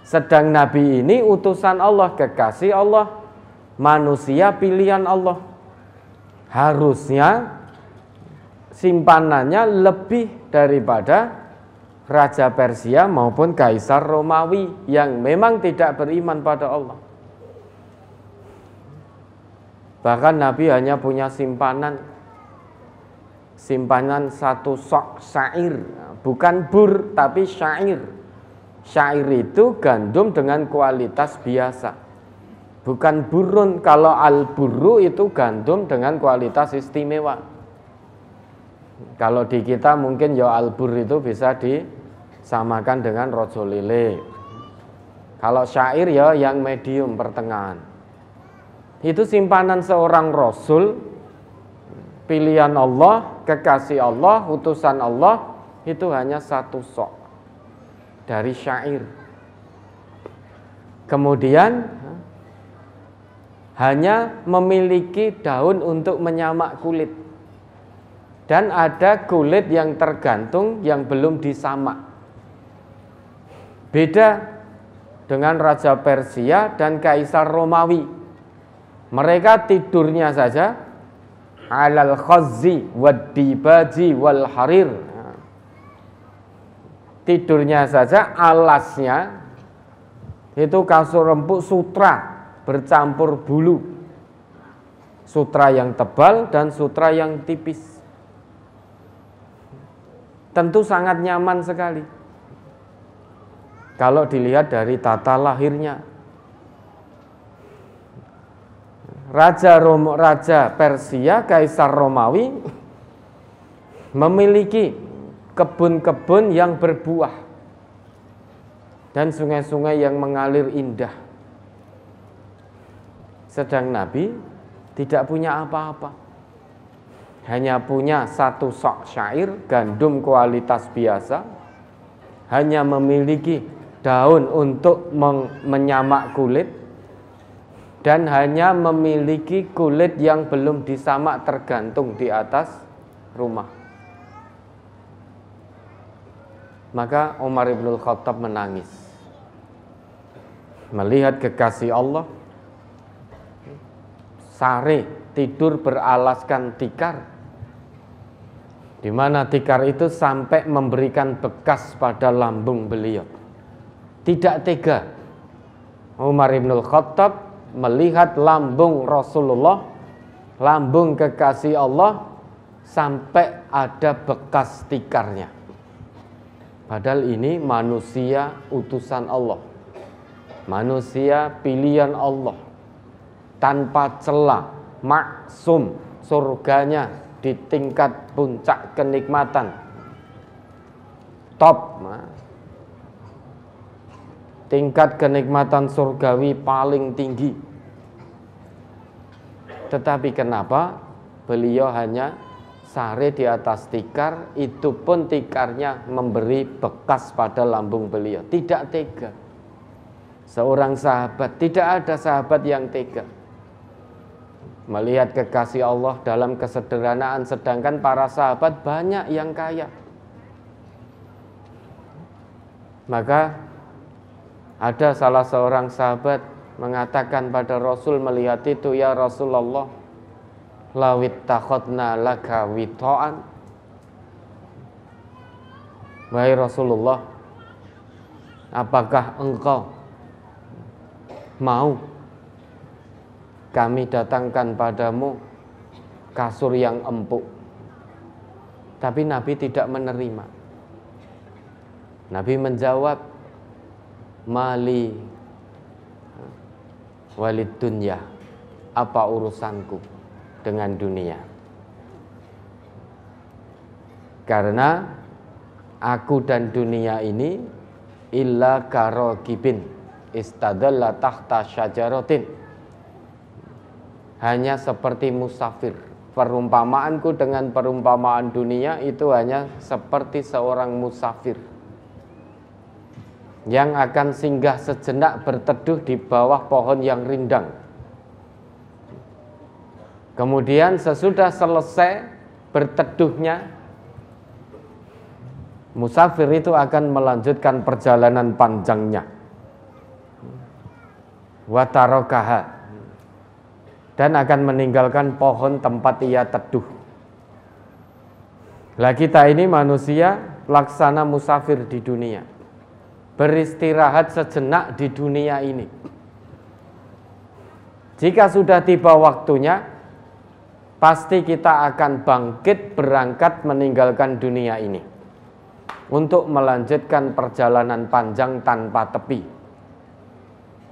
Sedang Nabi ini utusan Allah, kekasih Allah, manusia pilihan Allah. Harusnya simpanannya lebih daripada raja Persia maupun kaisar Romawi yang memang tidak beriman pada Allah. Bahkan Nabi hanya punya simpanan satu sok syair, bukan bur tapi syair. Syair itu gandum dengan kualitas biasa, bukan burun. Kalau al-burru itu gandum dengan kualitas istimewa. Kalau di kita mungkin ya al-bur itu bisa disamakan dengan rojo lele. Kalau syair ya yang medium pertengahan. Itu simpanan seorang rasul, pilihan Allah, kekasih Allah, utusan Allah, itu hanya satu sok dari syair. Kemudian hanya memiliki daun untuk menyamak kulit. Dan ada kulit yang tergantung yang belum disamak. Beda dengan raja Persia dan kaisar Romawi. Mereka tidurnya saja alal khazzi wad dibaji wal harir. Tidurnya saja alasnya itu kasur empuk sutra bercampur bulu. Sutra yang tebal dan sutra yang tipis. Tentu sangat nyaman sekali. Kalau dilihat dari tata lahirnya. Raja Persia, kaisar Romawi memiliki kebun-kebun yang berbuah dan sungai-sungai yang mengalir indah. Sedang Nabi tidak punya apa-apa, hanya punya satu sok syair, gandum kualitas biasa, hanya memiliki daun untuk menyamak kulit, dan hanya memiliki kulit yang belum disamak tergantung di atas rumah. Maka Umar ibn Khattab menangis melihat kekasih Allah sare tidur beralaskan tikar, di mana tikar itu sampai memberikan bekas pada lambung beliau. Tidak tega Umar ibn Khattab melihat lambung Rasulullah, lambung kekasih Allah, sampai ada bekas tikarnya. Padahal ini manusia utusan Allah, manusia pilihan Allah, tanpa celah, maksum, surganya di tingkat puncak kenikmatan, top, tingkat kenikmatan surgawi paling tinggi. Tetapi kenapa beliau hanya sare di atas tikar, itu pun tikarnya memberi bekas pada lambung beliau. Tidak tega. Seorang sahabat, tidak ada sahabat yang tega melihat kekasih Allah dalam kesederhanaan, sedangkan para sahabat banyak yang kaya. Maka ada salah seorang sahabat mengatakan pada Rasul melihat itu, ya Rasulullah, lawit takhotna laka wito'an. Wahai Rasulullah, apakah engkau mau kami datangkan padamu kasur yang empuk? Tapi Nabi tidak menerima. Nabi menjawab, mali walid dunya, apa urusanku dengan dunia? Karena aku dan dunia ini illa karokibin istadalla tahta syajaratin, hanya seperti musafir. Perumpamaanku dengan perumpamaan dunia itu hanya seperti seorang musafir yang akan singgah sejenak berteduh di bawah pohon yang rindang. Kemudian sesudah selesai berteduhnya, musafir itu akan melanjutkan perjalanan panjangnya. Watarokaha, dan akan meninggalkan pohon tempat ia teduh. Lah kita ini manusia laksana musafir di dunia, beristirahat sejenak di dunia ini. Jika sudah tiba waktunya, pasti kita akan bangkit berangkat meninggalkan dunia ini untuk melanjutkan perjalanan panjang tanpa tepi,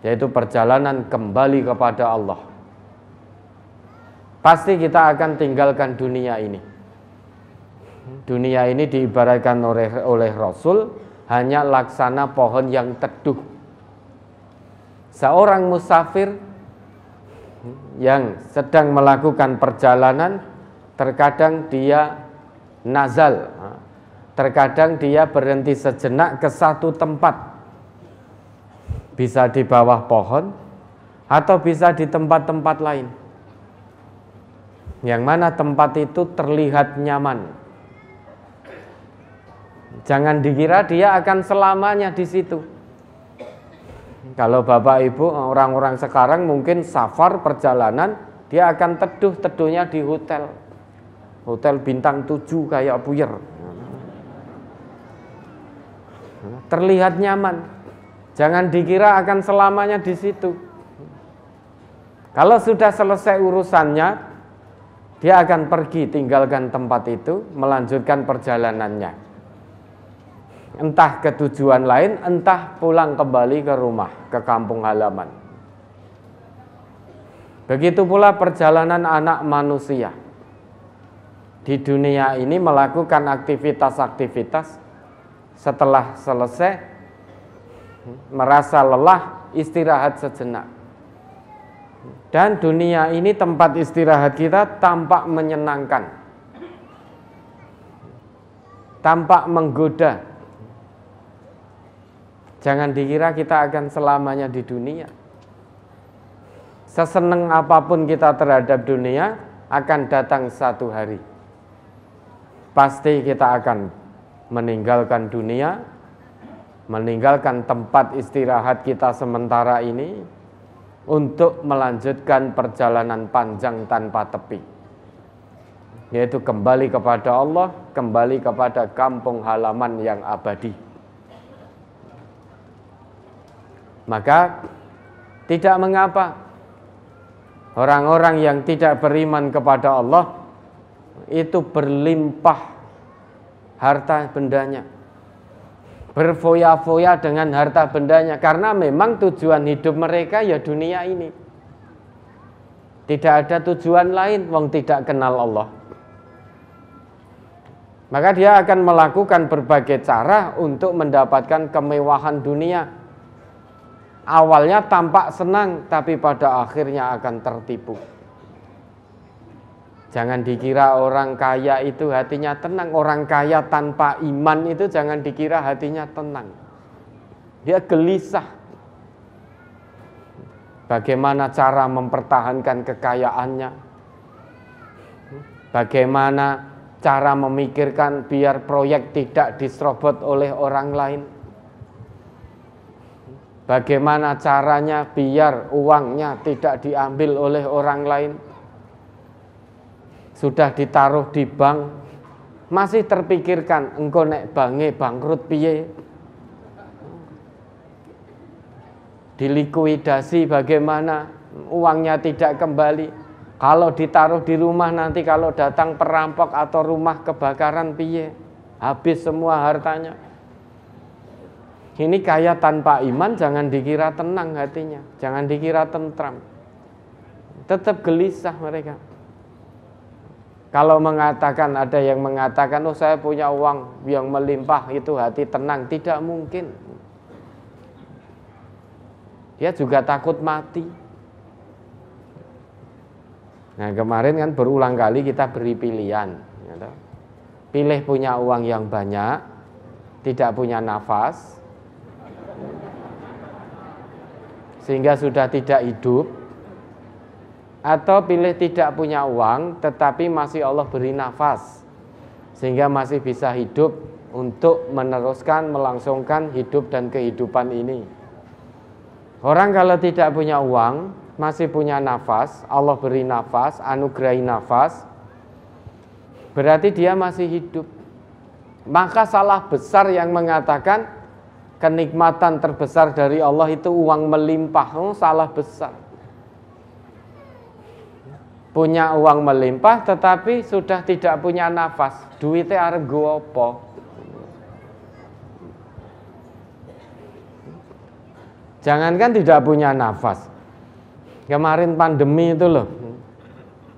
yaitu perjalanan kembali kepada Allah. Pasti kita akan tinggalkan dunia ini. Dunia ini diibaratkan oleh Rasul hanya laksana pohon yang teduh. Seorang musafir yang sedang melakukan perjalanan, terkadang dia nazal, terkadang dia berhenti sejenak ke satu tempat, bisa di bawah pohon atau bisa di tempat-tempat lain, yang mana tempat itu terlihat nyaman. Jangan dikira dia akan selamanya di situ. Kalau Bapak Ibu, orang-orang sekarang mungkin safar perjalanan, dia akan teduhnya di hotel bintang 7 kayak Puyer. Terlihat nyaman. Jangan dikira akan selamanya di situ. Kalau sudah selesai urusannya, dia akan pergi tinggalkan tempat itu, melanjutkan perjalanannya. Entah ke tujuan lain, entah pulang kembali ke rumah, ke kampung halaman. Begitu pula perjalanan anak manusia. Di dunia ini melakukan aktivitas-aktivitas, setelah selesai merasa lelah, istirahat sejenak. Dan dunia ini tempat istirahat kita tampak menyenangkan, tampak menggoda. Jangan dikira kita akan selamanya di dunia. Seseneng apapun kita terhadap dunia, akan datang satu hari pasti kita akan meninggalkan dunia, meninggalkan tempat istirahat kita sementara ini, untuk melanjutkan perjalanan panjang tanpa tepi, yaitu kembali kepada Allah, kembali kepada kampung halaman yang abadi. Maka tidak mengapa orang-orang yang tidak beriman kepada Allah itu berlimpah harta bendanya, berfoya-foya dengan harta bendanya, karena memang tujuan hidup mereka ya dunia ini. Tidak ada tujuan lain, wong tidak kenal Allah. Maka dia akan melakukan berbagai cara untuk mendapatkan kemewahan dunia. Awalnya tampak senang, tapi pada akhirnya akan tertipu. Jangan dikira orang kaya itu hatinya tenang. Orang kaya tanpa iman itu jangan dikira hatinya tenang. Dia gelisah. Bagaimana cara mempertahankan kekayaannya? Bagaimana cara memikirkan biar proyek tidak diserobot oleh orang lain? Bagaimana caranya biar uangnya tidak diambil oleh orang lain? Sudah ditaruh di bank, masih terpikirkan engko nek bange bangkrut piye? Dilikuidasi bagaimana? Uangnya tidak kembali. Kalau ditaruh di rumah nanti kalau datang perampok atau rumah kebakaran piye? Habis semua hartanya. Ini kaya tanpa iman, jangan dikira tenang hatinya, jangan dikira tentram. Tetap gelisah mereka. Kalau mengatakan, ada yang mengatakan, oh saya punya uang yang melimpah, itu hati tenang. Tidak mungkin. Dia juga takut mati. Nah kemarin kan berulang kali kita beri pilihan, gitu. Pilih punya uang yang banyak, tidak punya nafas, sehingga sudah tidak hidup, atau pilih tidak punya uang tetapi masih Allah beri nafas, sehingga masih bisa hidup untuk meneruskan, melangsungkan hidup dan kehidupan ini. Orang kalau tidak punya uang, masih punya nafas, Allah beri nafas, anugerahi nafas, berarti dia masih hidup. Maka salah besar yang mengatakan kenikmatan terbesar dari Allah itu uang melimpah. Salah besar. Punya uang melimpah tetapi sudah tidak punya nafas, duitnya arep nggo apa? Jangankan tidak punya nafas, kemarin pandemi itu loh,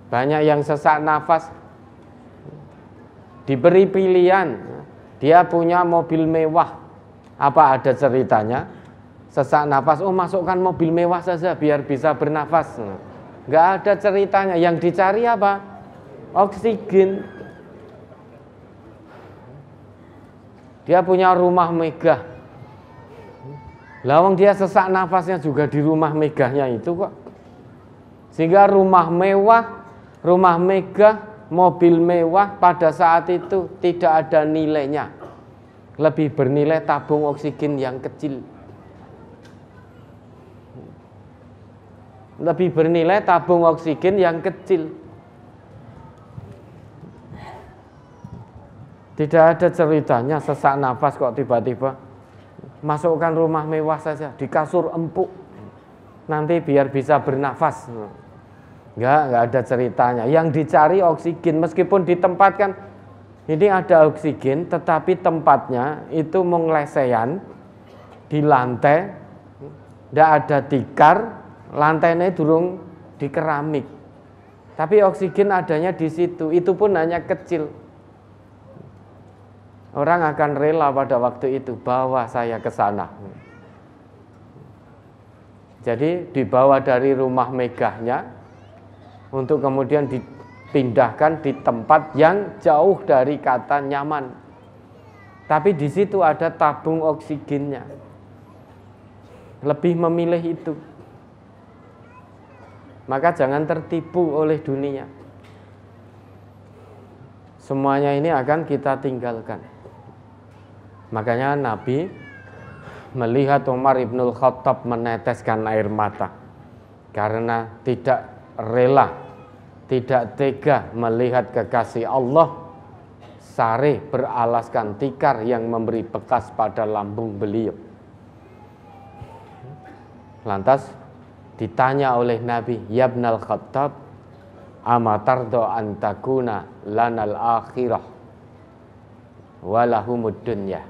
banyak yang sesak nafas. Diberi pilihan, dia punya mobil mewah, apa ada ceritanya? Sesak nafas, oh masukkan mobil mewah saja biar bisa bernafas. Nggak ada ceritanya, yang dicari apa? Oksigen. Dia punya rumah megah, lawang dia sesak nafasnya juga di rumah megahnya itu kok. Sehingga rumah mewah, rumah megah, mobil mewah pada saat itu tidak ada nilainya. Lebih bernilai tabung oksigen yang kecil. Lebih bernilai tabung oksigen yang kecil. Tidak ada ceritanya sesak nafas kok tiba-tiba masukkan rumah mewah saja di kasur empuk, nanti biar bisa bernafas. Enggak ada ceritanya. Yang dicari oksigen, meskipun ditempatkan ini ada oksigen, tetapi tempatnya itu menglesehan di lantai, tidak ada tikar, lantainya durung di keramik, tapi oksigen adanya di situ, itu pun hanya kecil. Orang akan rela pada waktu itu, bawa saya ke sana. Jadi dibawa dari rumah megahnya untuk kemudian dipindahkan di tempat yang jauh dari kata nyaman. Tapi di situ ada tabung oksigennya. Lebih memilih itu. Maka jangan tertipu oleh dunia. Semuanya ini akan kita tinggalkan. Makanya Nabi melihat Umar ibnul Khattab meneteskan air mata karena tidak rela, tidak tega melihat kekasih Allah sare beralaskan tikar yang memberi bekas pada lambung beliau. Lantas ditanya oleh Nabi, "Ya ibnal Khattab, amatardo antakuna lanal akhirah walahumud dunya?"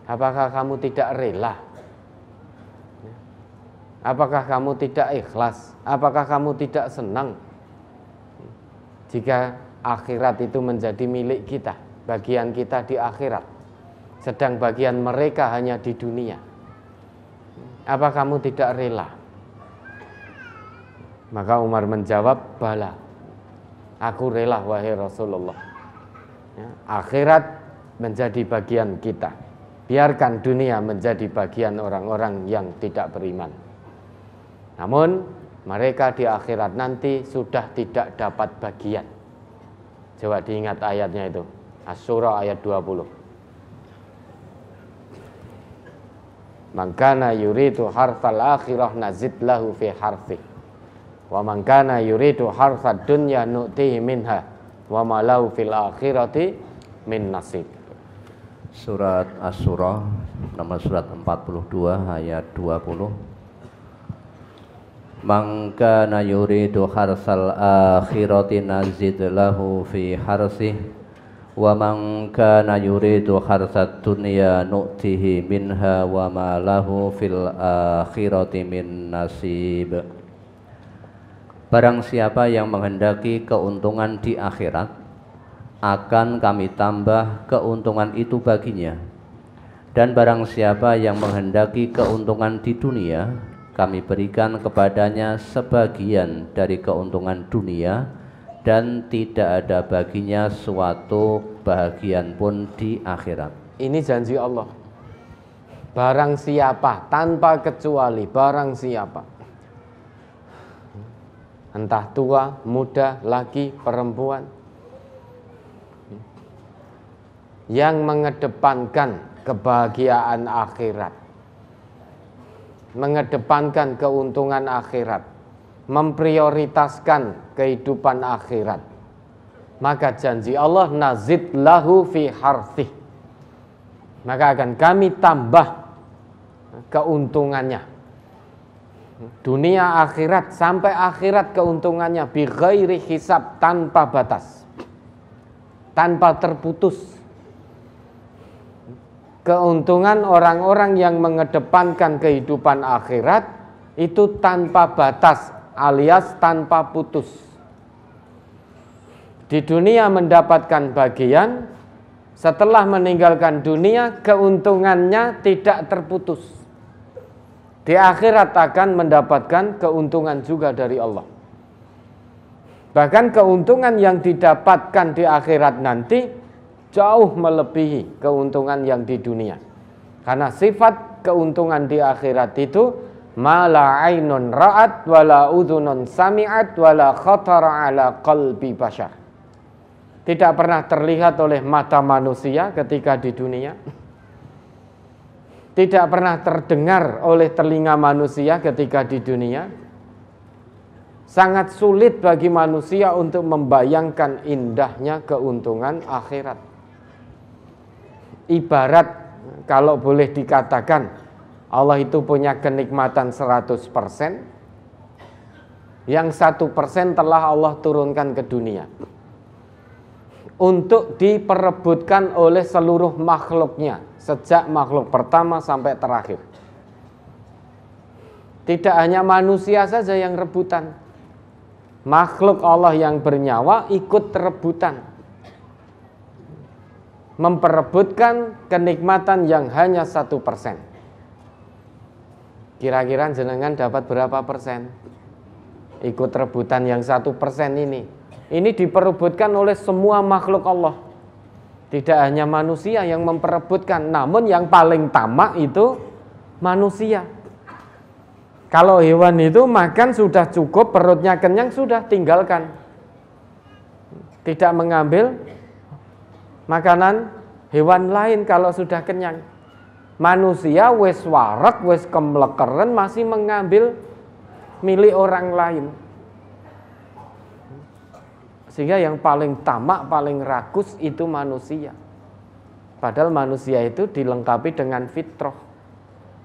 Apakah kamu tidak rela? Apakah kamu tidak ikhlas? Apakah kamu tidak senang jika akhirat itu menjadi milik kita, bagian kita di akhirat, sedang bagian mereka hanya di dunia? Apa kamu tidak rela? Maka Umar menjawab, "Bala, aku rela wahai Rasulullah. Akhirat menjadi bagian kita, biarkan dunia menjadi bagian orang-orang yang tidak beriman. Namun mereka di akhirat nanti sudah tidak dapat bagian." Coba diingat ayatnya itu, Asy-Syura ayat 20. "Man kana yuridu hartsal akhirah nazid lahu fi hartsih, wa man kana yuridu hartsad dunya nu'tihi minha, wa ma lahu fil akhirati min nasib." Surat Asy-Syura nomor surat 42 ayat 20. "Man kana yuridu harsal akhirati nazid lahu fi harsih, wa man kana yuridu harsad dunya nu'tihi minha, wa ma lahu fil akhirati min nasib." Barang siapa yang menghendaki keuntungan di akhirat, akan kami tambah keuntungan itu baginya. Dan barang siapa yang menghendaki keuntungan di dunia, kami berikan kepadanya sebagian dari keuntungan dunia dan tidak ada baginya suatu bahagian pun di akhirat. Ini janji Allah. Barang siapa, tanpa kecuali barang siapa, entah tua, muda, laki, perempuan, yang mengedepankan kebahagiaan akhirat, mengedepankan keuntungan akhirat, memprioritaskan kehidupan akhirat, maka janji Allah, nazid lahu fi harthih, maka akan kami tambah keuntungannya, dunia akhirat sampai akhirat keuntungannya, bi ghairi hisab, tanpa batas, tanpa terputus. Keuntungan orang-orang yang mengedepankan kehidupan akhirat itu tanpa batas alias tanpa putus. Di dunia mendapatkan bagian, setelah meninggalkan dunia keuntungannya tidak terputus. Di akhirat akan mendapatkan keuntungan juga dari Allah. Bahkan keuntungan yang didapatkan di akhirat nanti jauh melebihi keuntungan yang di dunia. Karena sifat keuntungan di akhirat itu ma la ainun ra'at wala udhunun sami'at wala khatara ala qalbi bashar. Tidak pernah terlihat oleh mata manusia ketika di dunia. Tidak pernah terdengar oleh telinga manusia ketika di dunia. Sangat sulit bagi manusia untuk membayangkan indahnya keuntungan akhirat. Ibarat kalau boleh dikatakan Allah itu punya kenikmatan 100%, yang 1% telah Allah turunkan ke dunia untuk diperebutkan oleh seluruh makhluknya, sejak makhluk pertama sampai terakhir. Tidak hanya manusia saja yang rebutan, makhluk Allah yang bernyawa ikut rebutan, memperebutkan kenikmatan yang hanya 1%. Kira-kira jenengan dapat berapa persen? Ikut rebutan yang 1% ini. Ini diperebutkan oleh semua makhluk Allah. Tidak hanya manusia yang memperebutkan, namun yang paling tamak itu manusia. Kalau hewan itu makan sudah cukup, perutnya kenyang, sudah tinggalkan. Tidak mengambil makanan hewan lain kalau sudah kenyang. Manusia wis warak, wis kemlekeren, masih mengambil milik orang lain. Sehingga yang paling tamak, paling rakus itu manusia. Padahal manusia itu dilengkapi dengan fitrah,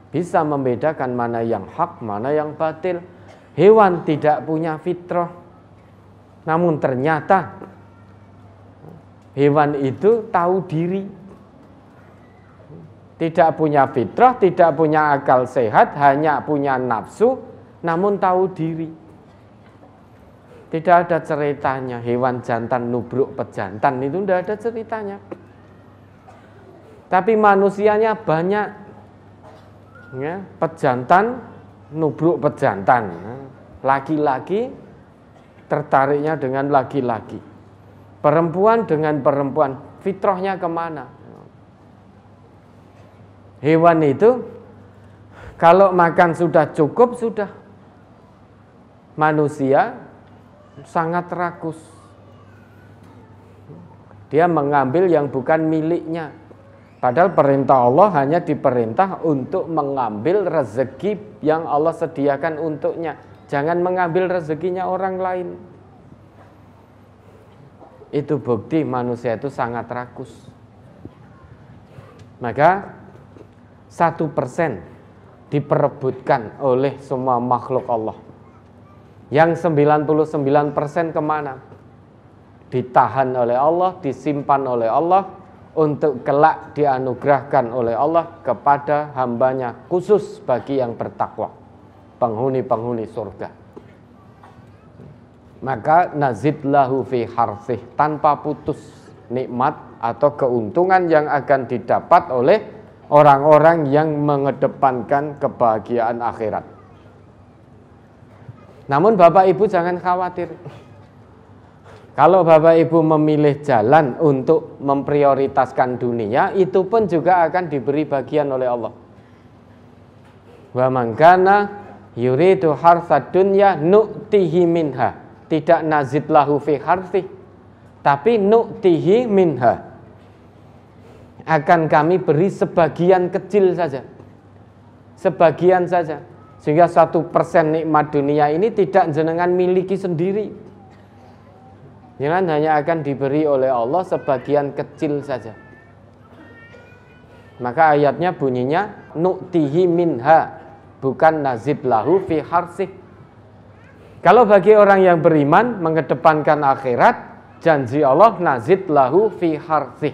bisa membedakan mana yang hak, mana yang batil. Hewan tidak punya fitrah, namun ternyata hewan itu tahu diri. Tidak punya fitrah, tidak punya akal sehat, hanya punya nafsu, namun tahu diri. Tidak ada ceritanya hewan jantan nubruk pejantan, itu tidak ada ceritanya. Tapi manusianya banyak, ya, pejantan nubruk pejantan. Laki-laki tertariknya dengan laki-laki, perempuan dengan perempuan. Fitrahnya kemana? Hewan itu kalau makan sudah cukup, sudah. Manusia sangat rakus. Dia mengambil yang bukan miliknya. Padahal perintah Allah hanya diperintah untuk mengambil rezeki yang Allah sediakan untuknya. Jangan mengambil rezekinya orang lain. Itu bukti manusia itu sangat rakus. Maka 1% diperebutkan oleh semua makhluk Allah. Yang 99% kemana? Ditahan oleh Allah, disimpan oleh Allah, untuk kelak dianugerahkan oleh Allah kepada hambanya, khusus bagi yang bertakwa, penghuni-penghuni surga. Maka nazid lahu fi harsih, tanpa putus nikmat atau keuntungan yang akan didapat oleh orang-orang yang mengedepankan kebahagiaan akhirat. Namun Bapak Ibu jangan khawatir. Kalau Bapak Ibu memilih jalan untuk memprioritaskan dunia, itu pun juga akan diberi bagian oleh Allah. Wa man kana yuridu harsad dunya nu'tihi minha. Tidak nazid lahu fi harthi, tapi nu'tihi minha. Akan kami beri sebagian kecil saja. Sebagian saja. Sehingga 1% nikmat dunia ini tidak jenengan miliki sendiri. Jangan hanya akan diberi oleh Allah sebagian kecil saja. Maka ayatnya bunyinya nu'tihi minha, bukan nazid lahu fi harsih. Kalau bagi orang yang beriman mengedepankan akhirat, janji Allah nazid lahu fi harsih.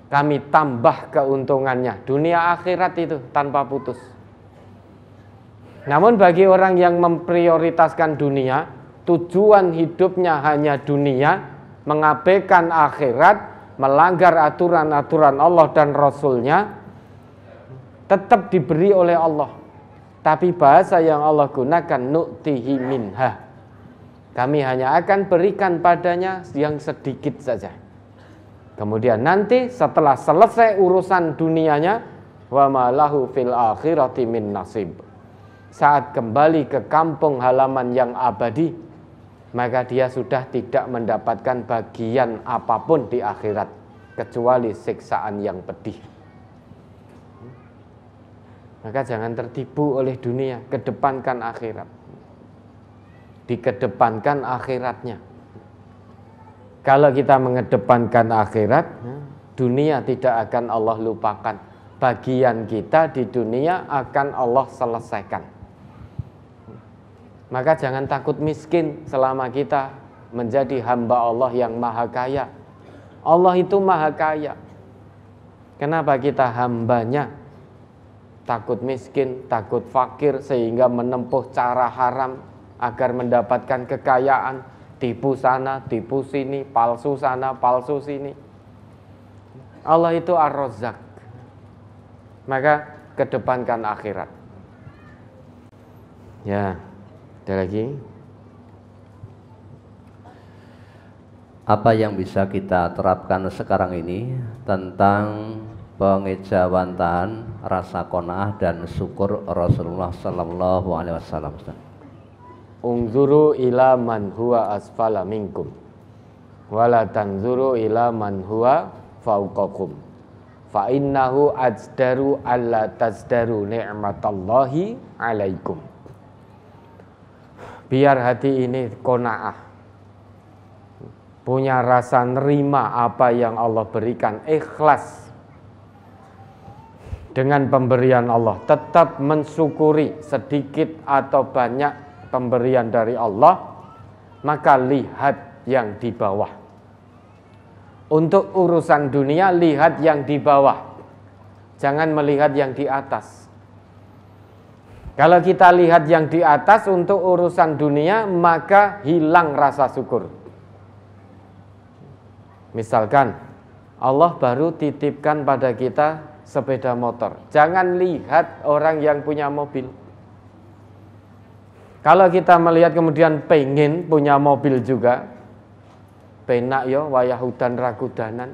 Kami tambah keuntungannya dunia akhirat itu tanpa putus. Namun bagi orang yang memprioritaskan dunia, tujuan hidupnya hanya dunia, mengabaikan akhirat, melanggar aturan-aturan Allah dan Rasulnya, tetap diberi oleh Allah. Tapi bahasa yang Allah gunakan nu'tihi minha. Kami hanya akan berikan padanya yang sedikit saja. Kemudian nanti setelah selesai urusan dunianya, wa ma lahu fil akhirati min nasib. Saat kembali ke kampung halaman yang abadi, maka dia sudah tidak mendapatkan bagian apapun di akhirat kecuali siksaan yang pedih. Maka jangan tertipu oleh dunia, kedepankan akhirat. Dikedepankan akhiratnya. Kalau kita mengedepankan akhirat, dunia tidak akan Allah lupakan. Bagian kita di dunia akan Allah selesaikan. Maka jangan takut miskin selama kita menjadi hamba Allah yang maha kaya. Allah itu maha kaya. Kenapa kita hambanya takut miskin, takut fakir, sehingga menempuh cara haram agar mendapatkan kekayaan, tipu sana, tipu sini, palsu sana, palsu sini. Allah itu Ar-Razzaq. Maka kedepankan akhirat. Ya. Ada lagi? Apa yang bisa kita terapkan sekarang ini tentang pengejawantahan rasa qanaah dan syukur Rasulullah sallallahu alaihi wasallam? Unzuru ila man huwa asfala minkum wala tanzuru ila man huwa fauqakum fa innahu ajdaru alla tazdaru ni'matallahi alaikum. Biar hati ini qanaah, punya rasa nerima apa yang Allah berikan, ikhlas dengan pemberian Allah, tetap mensyukuri sedikit atau banyak pemberian dari Allah, maka lihat yang di bawah. Untuk urusan dunia, lihat yang di bawah, jangan melihat yang di atas. Kalau kita lihat yang di atas untuk urusan dunia, maka hilang rasa syukur. Misalkan Allah baru titipkan pada kita sepeda motor, jangan lihat orang yang punya mobil. Kalau kita melihat kemudian pengen punya mobil juga, penak yo wayah udan rakudanan,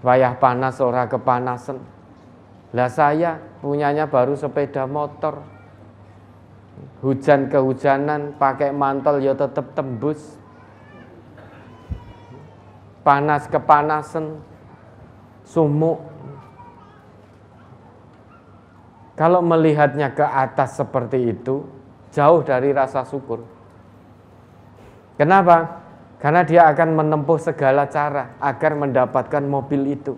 wayah panas ora kepanasan. Lah saya punyanya baru sepeda motor, hujan kehujanan pakai mantel ya tetap tembus, panas kepanasan sumuk. Kalau melihatnya ke atas seperti itu, jauh dari rasa syukur. Kenapa? Karena dia akan menempuh segala cara agar mendapatkan mobil itu.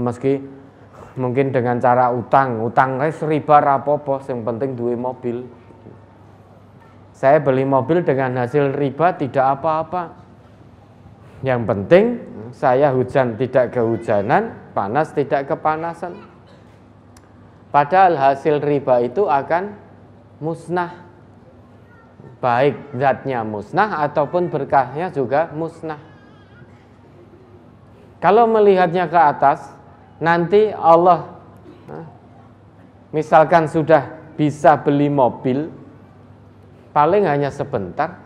Meski mungkin dengan cara utang riba rapopo, yang penting duwe mobil. Saya beli mobil dengan hasil riba tidak apa-apa. Yang penting saya hujan tidak kehujanan, panas tidak kepanasan. Padahal hasil riba itu akan musnah. Baik zatnya musnah ataupun berkahnya juga musnah. Kalau melihatnya ke atas, nanti Allah misalkan sudah bisa beli mobil, paling hanya sebentar,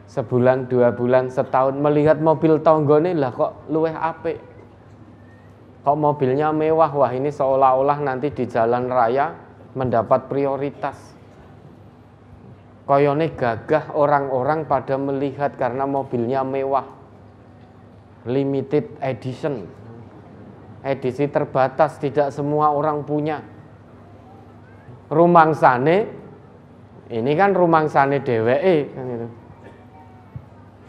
sebulan, 2 bulan, setahun melihat mobil tonggone lah kok luweh apik. Kok mobilnya mewah, wah ini seolah-olah nanti di jalan raya mendapat prioritas. Koyone gagah orang-orang pada melihat karena mobilnya mewah. Limited edition. Edisi terbatas, tidak semua orang punya. Rumangsane, ini kan rumangsane dheweke kan itu.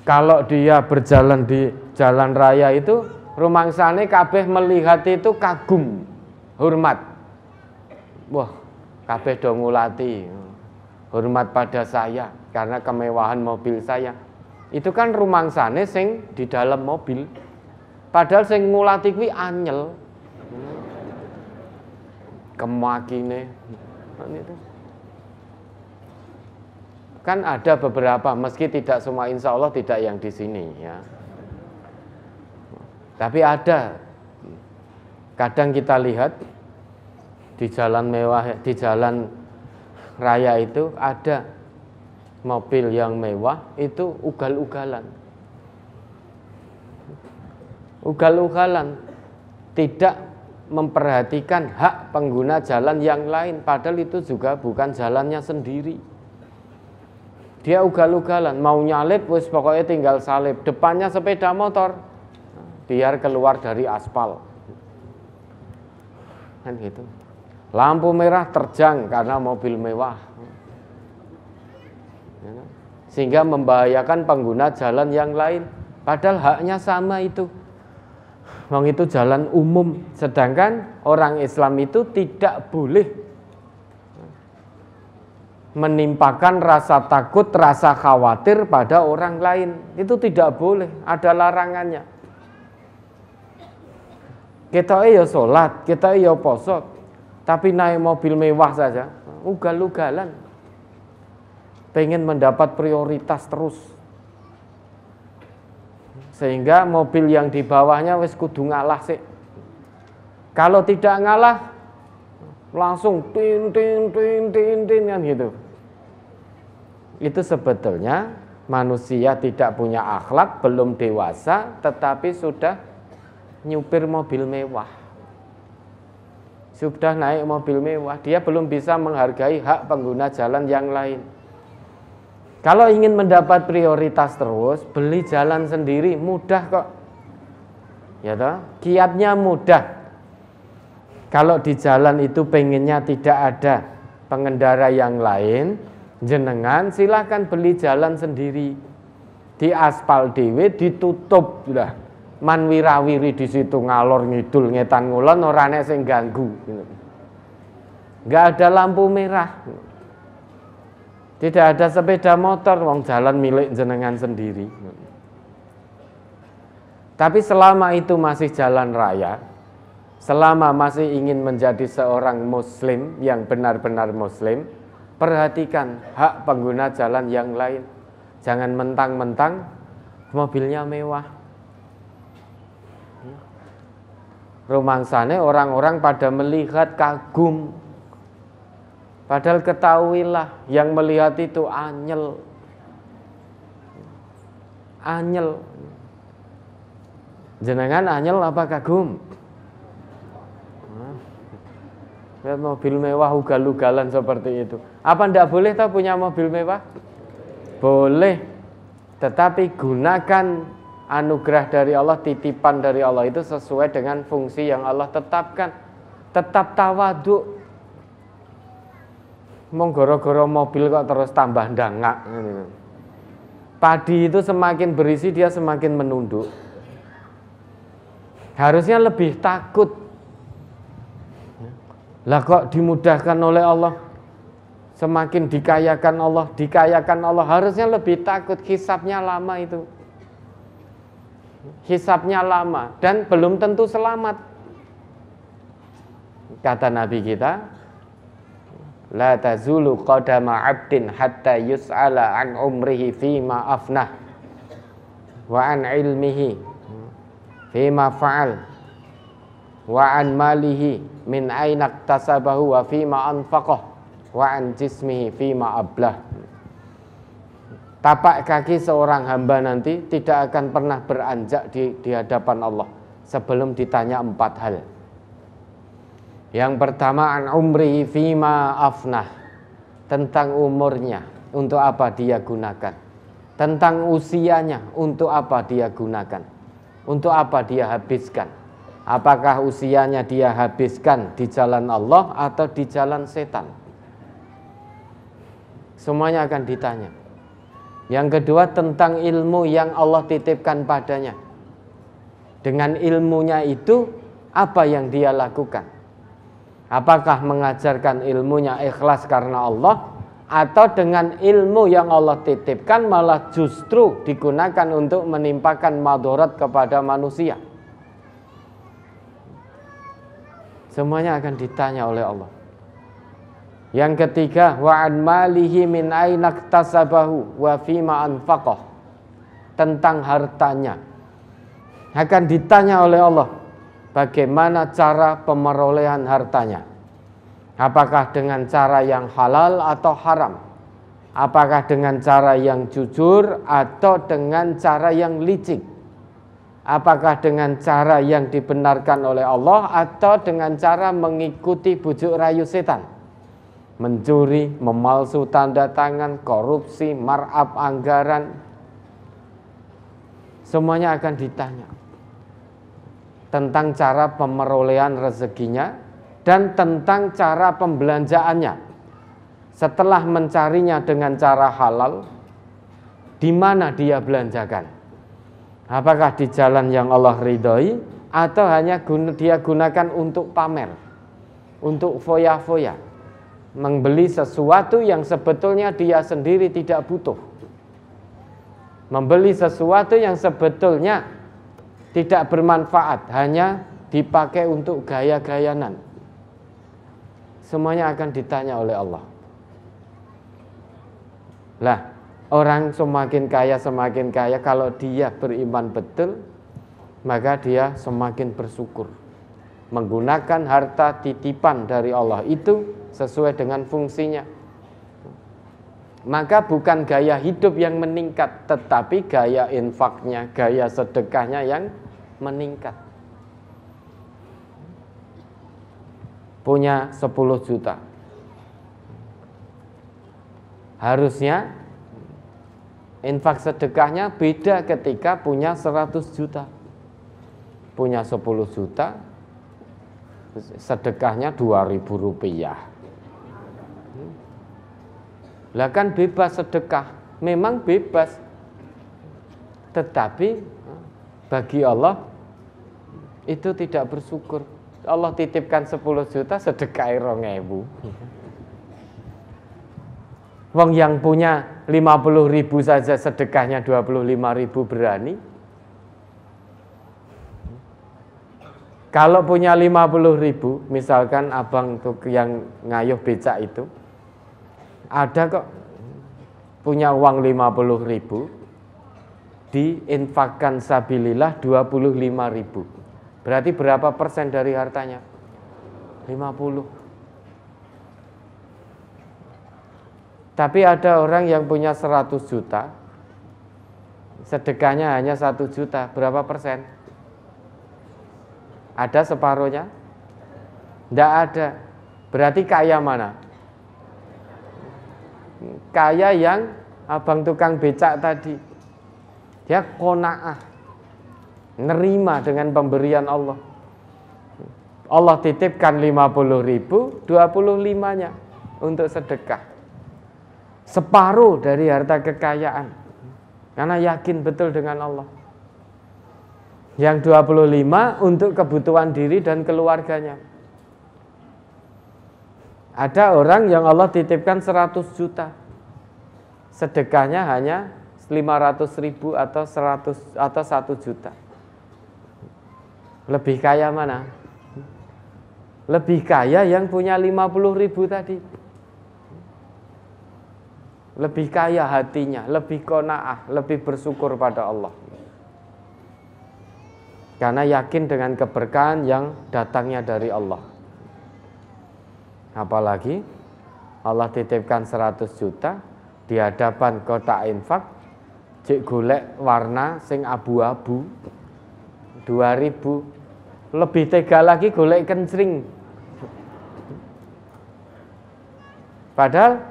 Kalau dia berjalan di jalan raya itu, rumangsane kabeh melihat itu kagum, hormat. Wah, kabeh do ngulati, hormat pada saya karena kemewahan mobil saya. Itu kan rumangsane sing di dalam mobil. Padahal sing ngulati kuwi anyel. Kemakine. Kan ada beberapa, meski tidak semua, insya Allah tidak yang di sini ya. Tapi ada. Kadang kita lihat di jalan mewah, di jalan raya itu ada mobil yang mewah itu ugal-ugalan. Ugal-ugalan, tidak memperhatikan hak pengguna jalan yang lain, padahal itu juga bukan jalannya sendiri. Dia ugal-ugalan, mau nyalip wis pokoknya tinggal salip, depannya sepeda motor biar keluar dari aspal. Kan gitu. Lampu merah terjang karena mobil mewah. Sehingga membahayakan pengguna jalan yang lain, padahal haknya sama itu. Wong itu jalan umum, sedangkan orang Islam itu tidak boleh menimpakan rasa takut, rasa khawatir pada orang lain. Itu tidak boleh, ada larangannya. Kita ya sholat, kita ya poso, tapi naik mobil mewah saja, ugal-ugalan, pengen mendapat prioritas terus. Sehingga mobil yang di bawahnya wis kudu ngalah sih. Kalau tidak ngalah, langsung tin kan gitu. Itu sebetulnya manusia tidak punya akhlak, belum dewasa, tetapi sudah nyupir mobil mewah. Sudah naik mobil mewah, dia belum bisa menghargai hak pengguna jalan yang lain. Kalau ingin mendapat prioritas terus, beli jalan sendiri, mudah kok. Ya toh, kiatnya mudah. Kalau di jalan itu pengennya tidak ada pengendara yang lain, jenengan silahkan beli jalan sendiri. Di aspal dhewe ditutup sudah. Man wirawiri di situ ngalor ngidul ngetan ngulon ora nek sing ganggu. Enggak ada lampu merah. Tidak ada sepeda motor, wong jalan milik jenengan sendiri. Tapi selama itu masih jalan raya, selama masih ingin menjadi seorang muslim yang benar-benar muslim, perhatikan hak pengguna jalan yang lain. Jangan mentang-mentang mobilnya mewah. Rumangsane orang-orang pada melihat kagum. Padahal ketahuilah yang melihat itu anyel. Anyel. Jenengan anyel apa kagum? Lihat mobil mewah ugal-ugalan seperti itu. Apa ndak boleh tahu punya mobil mewah? Boleh. Tetapi gunakan anugerah dari Allah, titipan dari Allah itu sesuai dengan fungsi yang Allah tetapkan. Tetap tawadhu. Mong goro-goro mobil kok terus tambah ndangak. Padi itu semakin berisi dia semakin menunduk. Harusnya lebih takut. Lah kok dimudahkan oleh Allah, semakin dikayakan Allah, harusnya lebih takut. Hisabnya lama itu. Hisabnya lama dan belum tentu selamat. Kata Nabi kita, la tazulu qadama 'abdin hatta yus'ala an umrihi fima afnah wa an ilmihi fima fa'al wa an malihi min aina iktasabahu wa fima anfaqah wa an jismihi fima ablah. Tapak kaki seorang hamba nanti tidak akan pernah beranjak di hadapan Allah sebelum ditanya 4 hal. Yang pertama, an umrihi fima afnah, tentang umurnya, untuk apa dia gunakan. Tentang usianya, untuk apa dia gunakan. Untuk apa dia habiskan. Apakah usianya dia habiskan di jalan Allah atau di jalan setan. Semuanya akan ditanya. Yang kedua, tentang ilmu yang Allah titipkan padanya. Dengan ilmunya itu, apa yang dia lakukan? Apakah mengajarkan ilmunya ikhlas karena Allah, atau dengan ilmu yang Allah titipkan malah justru digunakan untuk menimpakan madarat kepada manusia? Semuanya akan ditanya oleh Allah. Yang ketiga, wa an malihi min aina iktasabahu wa fima anfaqah, tentang hartanya. Akan ditanya oleh Allah, bagaimana cara pemerolehan hartanya. Apakah dengan cara yang halal atau haram? Apakah dengan cara yang jujur atau dengan cara yang licik? Apakah dengan cara yang dibenarkan oleh Allah atau dengan cara mengikuti bujuk rayu setan? Mencuri, memalsu tanda tangan, korupsi, markup anggaran, semuanya akan ditanya tentang cara pemerolehan rezekinya dan tentang cara pembelanjaannya. Setelah mencarinya dengan cara halal, di mana dia belanjakan? Apakah di jalan yang Allah ridhoi atau hanya dia gunakan untuk pamer, untuk foya-foya, membeli sesuatu yang sebetulnya dia sendiri tidak butuh, membeli sesuatu yang sebetulnya tidak bermanfaat, hanya dipakai untuk gaya-gayanan. Semuanya akan ditanya oleh Allah. Lah, orang semakin kaya, kalau dia beriman betul, maka dia semakin bersyukur, menggunakan harta titipan dari Allah itu sesuai dengan fungsinya. Maka bukan gaya hidup yang meningkat, tetapi gaya infaknya, gaya sedekahnya yang meningkat. Punya 10 juta, harusnya infak sedekahnya beda ketika punya 100 juta. Punya 10 juta, sedekahnya 2.000 rupiah. Lah kan bebas sedekah, memang bebas, tetapi bagi Allah itu tidak bersyukur. Allah titipkan 10 juta, sedekah 2.000. Wong yang punya 50.000 saja sedekahnya 25.000 berani. Kalau punya 50.000, misalkan abang tuh yang ngayuh becak itu, ada kok punya uang 50.000, diinfakkan sabilillah 25.000. Berarti berapa persen dari hartanya? 50. Tapi ada orang yang punya 100 juta, sedekahnya hanya 1 juta, berapa persen? Ada separuhnya? Tidak ada. Berarti kaya mana? Kaya yang abang tukang becak tadi. Dia qanaah, nerima dengan pemberian Allah. Allah titipkan 50.000, 25-nya untuk sedekah. Separuh dari harta kekayaan, karena yakin betul dengan Allah. Yang 25 untuk kebutuhan diri dan keluarganya. Ada orang yang Allah titipkan 100 juta, sedekahnya hanya 500.000 atau 1 juta. Lebih kaya mana? Lebih kaya yang punya 50.000 tadi. Lebih kaya hatinya, lebih qanaah, lebih bersyukur pada Allah. Karena yakin dengan keberkahan yang datangnya dari Allah. Apalagi Allah titipkan 100 juta di hadapan kotak infak, Cek golek warna sing abu-abu 2000, lebih tega lagi golek kencring. Padahal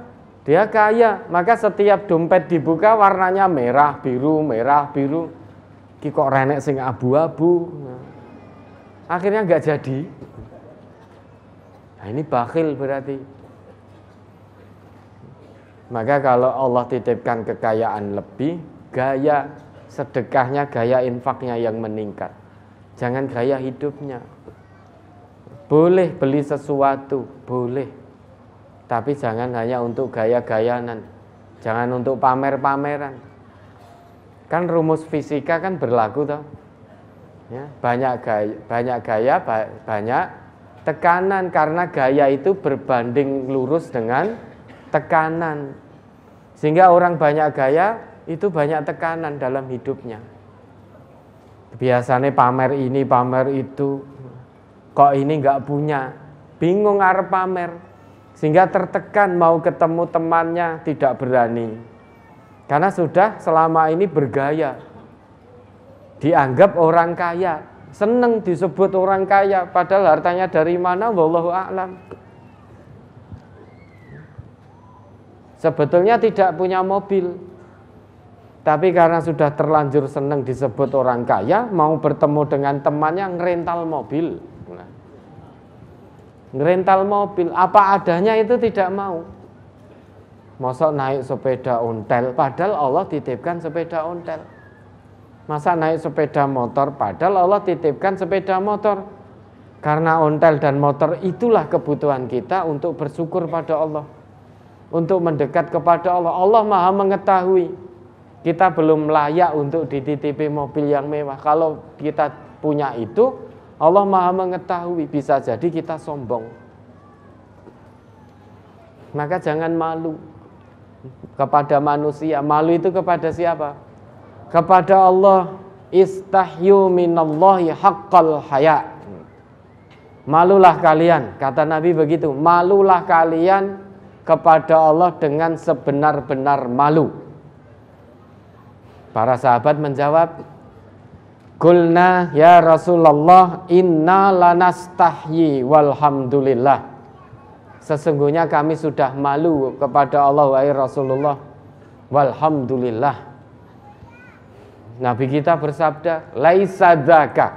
dia kaya, maka setiap dompet dibuka warnanya merah biru. Ki kok renek sing abu-abu. Akhirnya nggak jadi. Nah, ini bakhil berarti. Maka kalau Allah titipkan kekayaan lebih, gaya sedekahnya, gaya infaknya yang meningkat. Jangan gaya hidupnya. Boleh beli sesuatu, boleh. Tapi jangan hanya untuk gaya-gayanan. Jangan untuk pamer-pameran. Kan rumus fisika kan berlaku toh. Ya, banyak gaya, banyak tekanan, karena gaya itu berbanding lurus dengan tekanan. Sehingga orang banyak gaya itu banyak tekanan dalam hidupnya. Biasanya pamer ini, pamer itu. Kok ini enggak punya, bingung arep pamer. Sehingga tertekan, mau ketemu temannya tidak berani. Karena sudah selama ini bergaya. Dianggap orang kaya, seneng disebut orang kaya, padahal hartanya dari mana wallahu a'lam. Sebetulnya tidak punya mobil, tapi karena sudah terlanjur seneng disebut orang kaya, mau bertemu dengan temannya ngerental mobil. Ngerental mobil, apa adanya itu tidak mau. Masa naik sepeda ontel, padahal Allah titipkan sepeda ontel. Masa naik sepeda motor, padahal Allah titipkan sepeda motor. Karena ontel dan motor itulah kebutuhan kita untuk bersyukur pada Allah, untuk mendekat kepada Allah. Allah Maha mengetahui kita belum layak untuk dititipi mobil yang mewah. Kalau kita punya itu, Allah Maha mengetahui, bisa jadi kita sombong. Maka jangan malu kepada manusia. Malu itu kepada siapa? Kepada Allah. Istahyu minallahi haqqal haya. Malulah kalian, kata Nabi begitu. Malulah kalian kepada Allah dengan sebenar-benar malu. Para sahabat menjawab, Qulna ya Rasulullah inna lanastahyi walhamdulillah. Sesungguhnya kami sudah malu kepada Allah wahai Rasulullah, walhamdulillah. Nabi kita bersabda, laisa dzaka,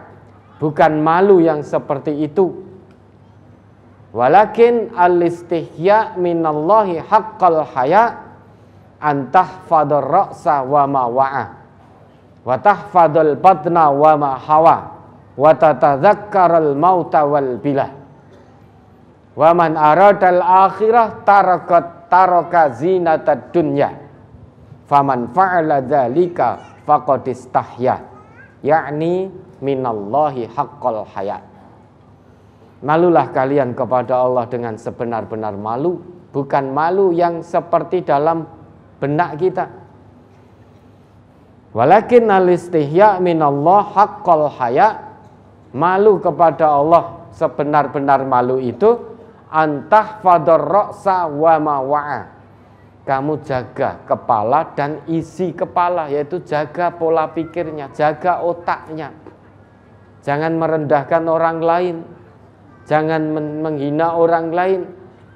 bukan malu yang seperti itu. Walakin al-istihya minallahi haqqal haya antahfadar ra'sa wa ma wa'a wa tahfadul batna wa ma hawa wa tatadzakkaral mauta wal bilah wa man aradal akhirah taraka zinatad dunya faman fa'ala dzalika faqad istahya, yakni minallahi haqqal haya. Malulah kalian kepada Allah dengan sebenar-benar malu, bukan malu yang seperti dalam benak kita. Walakin al-istihya minallah haqqal haya, malu kepada Allah sebenar-benar malu itu antahfadar ra'sa wa ma wa'a, kamu jaga kepala dan isi kepala, yaitu jaga pola pikirnya, jaga otaknya. Jangan merendahkan orang lain, jangan menghina orang lain,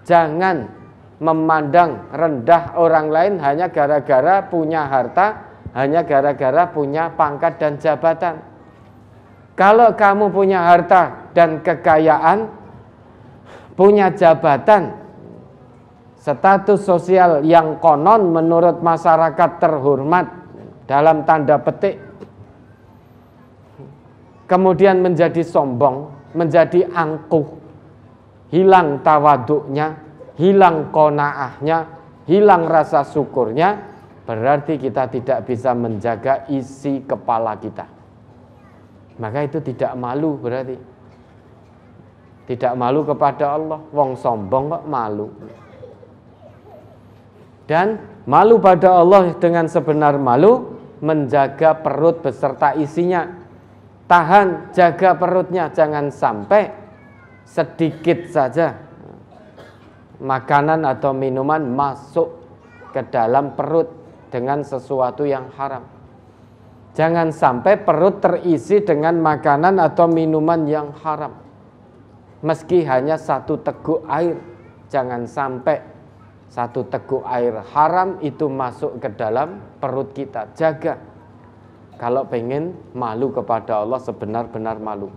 jangan memandang rendah orang lain hanya gara-gara punya harta, hanya gara-gara punya pangkat dan jabatan. Kalau kamu punya harta dan kekayaan, punya jabatan, status sosial yang konon menurut masyarakat terhormat dalam tanda petik, kemudian menjadi sombong, menjadi angkuh, hilang tawaduknya, hilang qanaahnya, hilang rasa syukurnya, berarti kita tidak bisa menjaga isi kepala kita. Maka itu tidak malu berarti. Tidak malu kepada Allah. Wong sombong kok malu. Dan malu pada Allah dengan sebenar malu, menjaga perut beserta isinya. Tahan, jaga perutnya, jangan sampai sedikit saja makanan atau minuman masuk ke dalam perut, dengan sesuatu yang haram. Jangan sampai perut terisi dengan makanan atau minuman yang haram. Meski hanya 1 teguk air, jangan sampai 1 teguk air haram itu masuk ke dalam perut kita. Jaga. Kalau pengen malu kepada Allah sebenar-benar malu.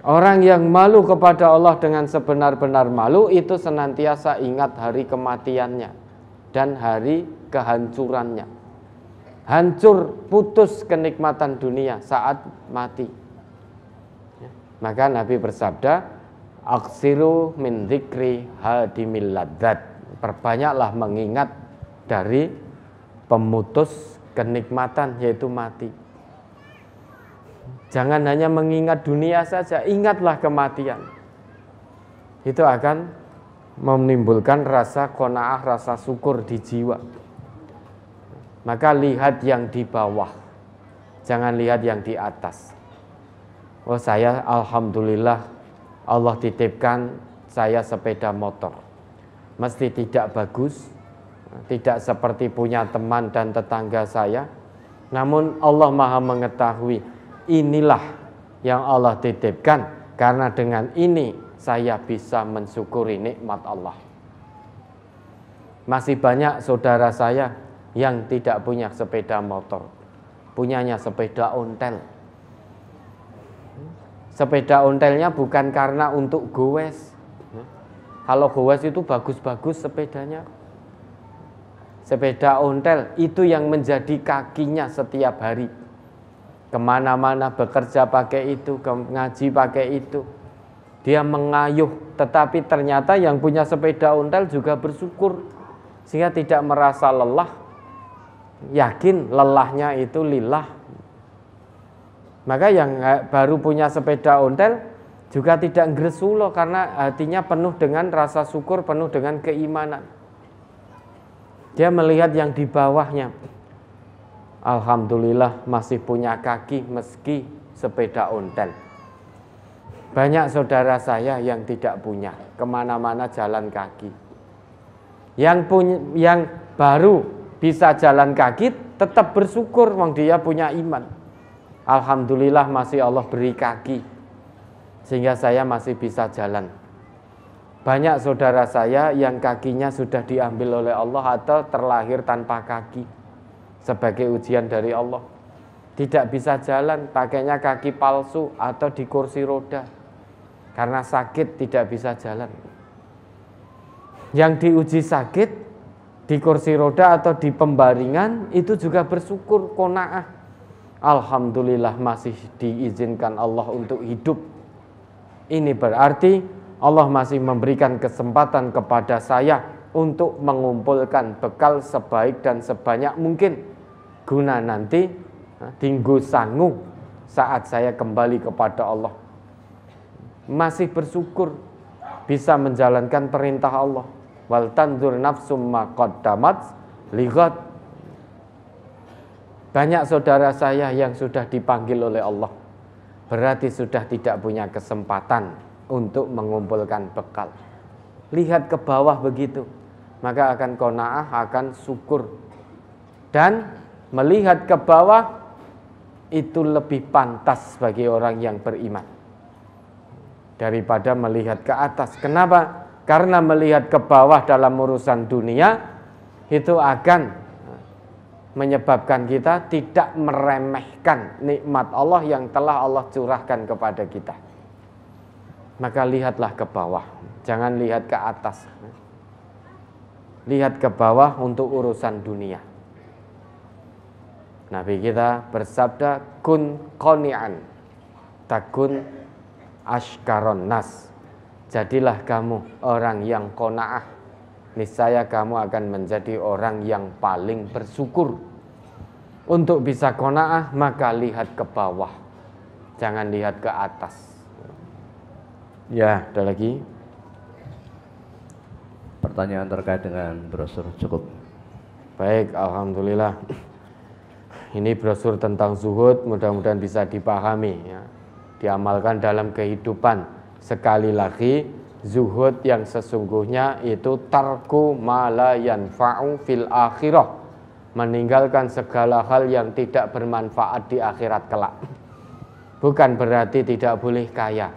Orang yang malu kepada Allah dengan sebenar-benar malu itu senantiasa ingat hari kematiannya dan hari kehancurannya. Hancur, putus kenikmatan dunia saat mati. Maka Nabi bersabda, aksiru min dzikri hadimil ladzat. Perbanyaklah mengingat dari pemutus kenikmatan, yaitu mati. Jangan hanya mengingat dunia saja, ingatlah kematian. Itu akan menimbulkan rasa qanaah, rasa syukur di jiwa. Maka lihat yang di bawah, jangan lihat yang di atas. Oh, saya alhamdulillah Allah titipkan saya sepeda motor. Mesti tidak bagus, tidak seperti punya teman dan tetangga saya. Namun Allah Maha mengetahui, inilah yang Allah titipkan, karena dengan ini saya bisa mensyukuri nikmat Allah. Masih banyak saudara saya yang tidak punya sepeda motor, punyanya sepeda ontel. Sepeda ontelnya bukan karena untuk goes. Kalau goes itu bagus-bagus sepedanya. Sepeda ontel itu yang menjadi kakinya setiap hari. Kemana-mana bekerja pakai itu, ngaji pakai itu. Dia mengayuh, tetapi ternyata yang punya sepeda ontel juga bersyukur, sehingga tidak merasa lelah. Yakin lelahnya itu lillah. Maka yang baru punya sepeda ontel juga tidak ngresulo, karena hatinya penuh dengan rasa syukur, penuh dengan keimanan. Dia melihat yang di bawahnya. Alhamdulillah masih punya kaki meski sepeda ontel. Banyak saudara saya yang tidak punya, kemana-mana jalan kaki. Yang baru bisa jalan kaki tetap bersyukur, wong dia punya iman. Alhamdulillah masih Allah beri kaki, sehingga saya masih bisa jalan. Banyak saudara saya yang kakinya sudah diambil oleh Allah atau terlahir tanpa kaki, sebagai ujian dari Allah. Tidak bisa jalan, pakainya kaki palsu atau di kursi roda. Karena sakit tidak bisa jalan. Yang diuji sakit di kursi roda atau di pembaringan itu juga bersyukur, qanaah. Alhamdulillah masih diizinkan Allah untuk hidup. Ini berarti Allah masih memberikan kesempatan kepada saya untuk mengumpulkan bekal sebaik dan sebanyak mungkin, guna nanti tinggu sangu saat saya kembali kepada Allah. Masih bersyukur bisa menjalankan perintah Allah. Wal tanzur nafsum ma qaddamat lighad. Banyak saudara saya yang sudah dipanggil oleh Allah, berarti sudah tidak punya kesempatan untuk mengumpulkan bekal. Lihat ke bawah begitu, maka akan qanaah, akan syukur. Dan melihat ke bawah itu lebih pantas bagi orang yang beriman daripada melihat ke atas. Kenapa? Karena melihat ke bawah dalam urusan dunia itu akan menyebabkan kita tidak meremehkan nikmat Allah yang telah Allah curahkan kepada kita. Maka lihatlah ke bawah, jangan lihat ke atas. Lihat ke bawah untuk urusan dunia. Nabi kita bersabda, kun qani'an takun ashkaron nas. Jadilah kamu orang yang qanaah, niscaya kamu akan menjadi orang yang paling bersyukur. Untuk bisa qanaah maka lihat ke bawah, jangan lihat ke atas. Ya, ada lagi pertanyaan terkait dengan brosur cukup. Baik, alhamdulillah. Ini brosur tentang zuhud, mudah-mudahan bisa dipahami ya. Diamalkan dalam kehidupan. Sekali lagi Zuhud yang sesungguhnya itu tarku ma la yanfa'u fil akhirah, meninggalkan segala hal yang tidak bermanfaat di akhirat kelak. Bukan berarti tidak boleh kaya.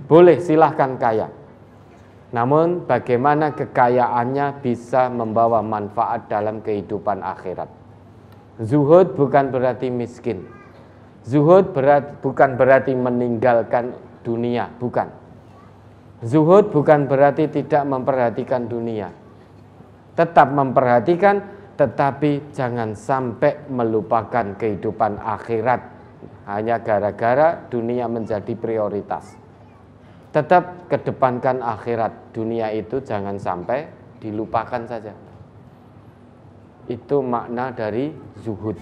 Boleh, silahkan kaya. Namun bagaimana kekayaannya bisa membawa manfaat dalam kehidupan akhirat. Zuhud bukan berarti miskin. Zuhud bukan berarti meninggalkan dunia, bukan. Zuhud bukan berarti tidak memperhatikan dunia. Tetap memperhatikan, tetapi jangan sampai melupakan kehidupan akhirat hanya gara-gara dunia menjadi prioritas. Tetap kedepankan akhirat, dunia itu jangan sampai dilupakan saja. Itu makna dari zuhud.